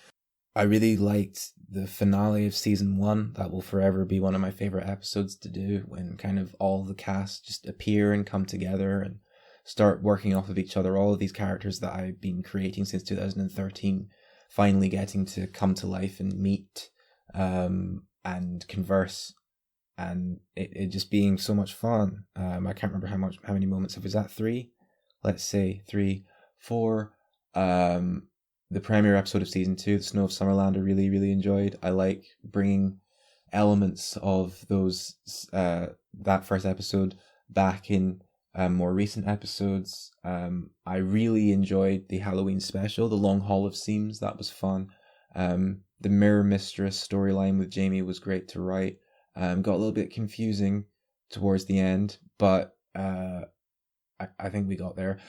I really liked the finale of season 1. That will forever be one of my favorite episodes to do, when kind of all the cast just appear and come together and start working off of each other. All of these characters that I've been creating since 2013 finally getting to come to life and meet and converse and it just being so much fun. I can't remember how many moments. Was that 3? Let's say 3, 4. The premiere episode of season 2, The Snow of Summerland, I really, really enjoyed. I like bringing elements of those that first episode back in more recent episodes. I really enjoyed the Halloween special, The Long Hall of Seams. That was fun. The Mirror Mistress storyline with Jamie was great to write. Got a little bit confusing towards the end, but I think we got there.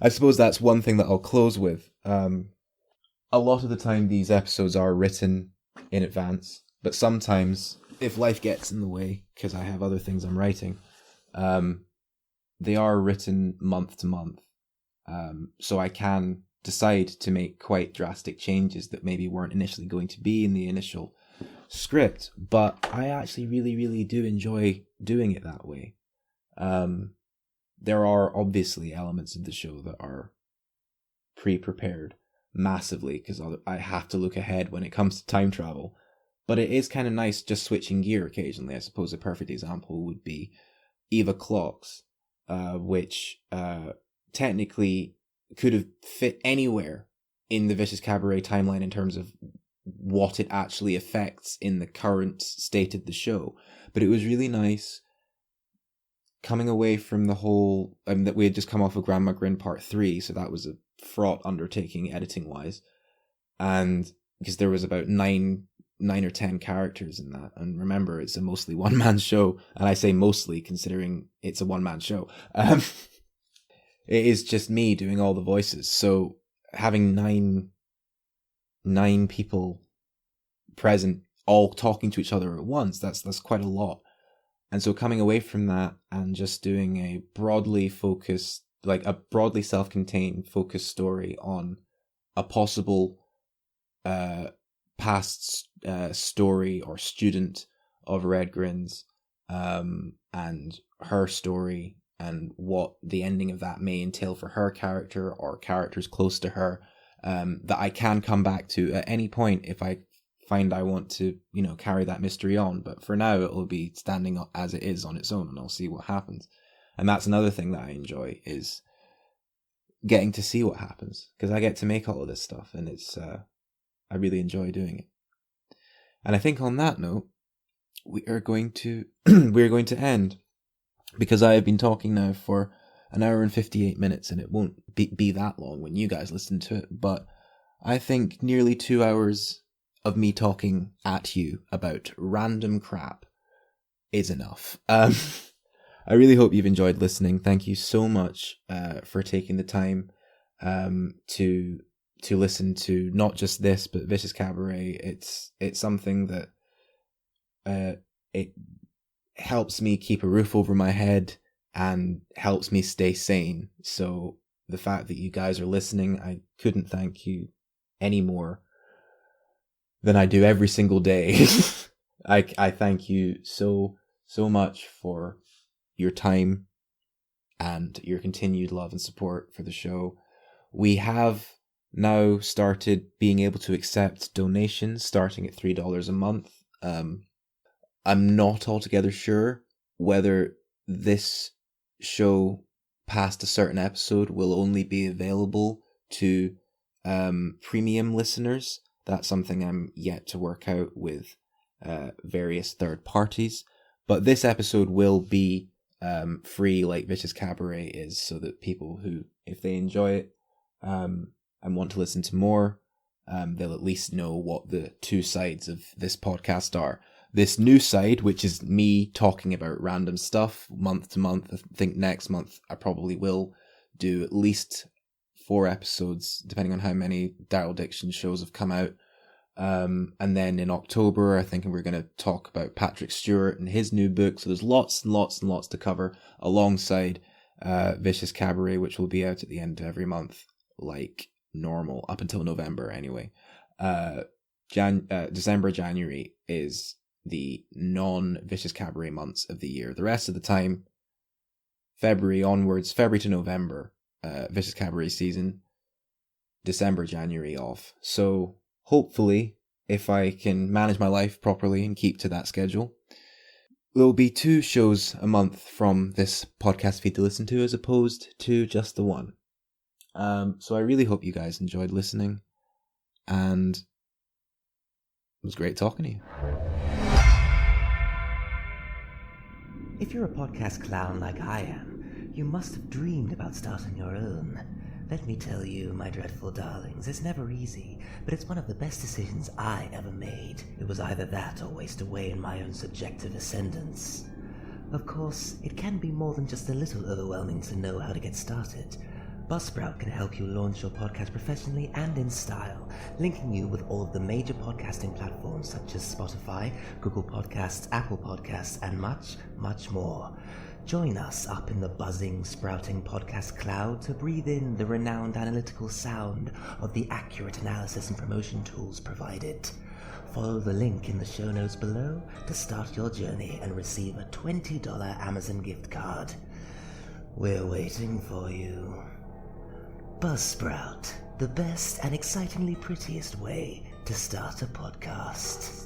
I suppose that's one thing that I'll close with. A lot of the time these episodes are written in advance, but sometimes if life gets in the way, because I have other things I'm writing, they are written month to month. So I can decide to make quite drastic changes that maybe weren't initially going to be in the initial script, but I actually really, really do enjoy doing it that way. There are obviously elements of the show that are pre-prepared massively because I have to look ahead when it comes to time travel. But it is kind of nice just switching gear occasionally. I suppose a perfect example would be Eva Clocks, which technically could have fit anywhere in the Vicious Cabaret timeline in terms of what it actually affects in the current state of the show. But it was really nice coming away from the whole, that we had just come off of Grandma Grin Part 3, so that was a fraught undertaking editing-wise. And because there was about 9 or 10 characters in that. And remember, it's a mostly one-man show. And I say mostly considering it's a one-man show. It is just me doing all the voices. So having nine people present, all talking to each other at once, that's quite a lot. And so coming away from that and just doing a broadly focused, like a broadly self-contained focused story on a possible past story or student of Red Grins, and her story and what the ending of that may entail for her character or characters close to her, that I can come back to at any point if I find I want to, carry that mystery on. But for now, it will be standing up as it is on its own, and I'll see what happens. And that's another thing that I enjoy, is getting to see what happens, because I get to make all of this stuff, and it's I really enjoy doing it. And I think on that note, we are going to end, because I have been talking now for 1 hour and 58 minutes, and it won't be that long when you guys listen to it, but I think nearly 2 hours of me talking at you about random crap is enough. I really hope you've enjoyed listening. Thank you so much for taking the time to listen to not just this, but Vicious Cabaret. It's something that it helps me keep a roof over my head and helps me stay sane. So the fact that you guys are listening, I couldn't thank you any more than I do every single day. I thank you so much for your time and your continued love and support for the show. We have now started being able to accept donations starting at $3 a month. I'm not altogether sure whether this show past a certain episode will only be available to premium listeners. That's something I'm yet to work out with various third parties. But this episode will be free, like Vicious Cabaret is, so that people who, if they enjoy it and want to listen to more, they'll at least know what the two sides of this podcast are. This new side, which is me talking about random stuff month to month. I think next month I probably will do at least 4 episodes, depending on how many Daryl Dixon shows have come out. And then in October, I think we're going to talk about Patrick Stewart and his new book. So there's lots and lots and lots to cover alongside Vicious Cabaret, which will be out at the end of every month, like normal, up until November anyway. December, January is the non-Vicious Cabaret months of the year. The rest of the time, February onwards, February to November, Vicious Cabaret season, December, January off. So hopefully if I can manage my life properly and keep to that schedule. There will be 2 shows a month from this podcast feed to listen to, as opposed to just the one. So I really hope you guys enjoyed listening, and it was great talking to you. If you're a podcast clown like I am, you must have dreamed about starting your own. Let me tell you, my dreadful darlings, it's never easy, but it's one of the best decisions I ever made. It was either that or waste away in my own subjective ascendance. Of course, it can be more than just a little overwhelming to know how to get started. Buzzsprout can help you launch your podcast professionally and in style, linking you with all of the major podcasting platforms such as Spotify, Google Podcasts, Apple Podcasts, and much, much more. Join us up in the buzzing, sprouting podcast cloud to breathe in the renowned analytical sound of the accurate analysis and promotion tools provided. Follow the link in the show notes below to start your journey and receive a $20 Amazon gift card. We're waiting for you. Buzzsprout, the best and excitingly prettiest way to start a podcast.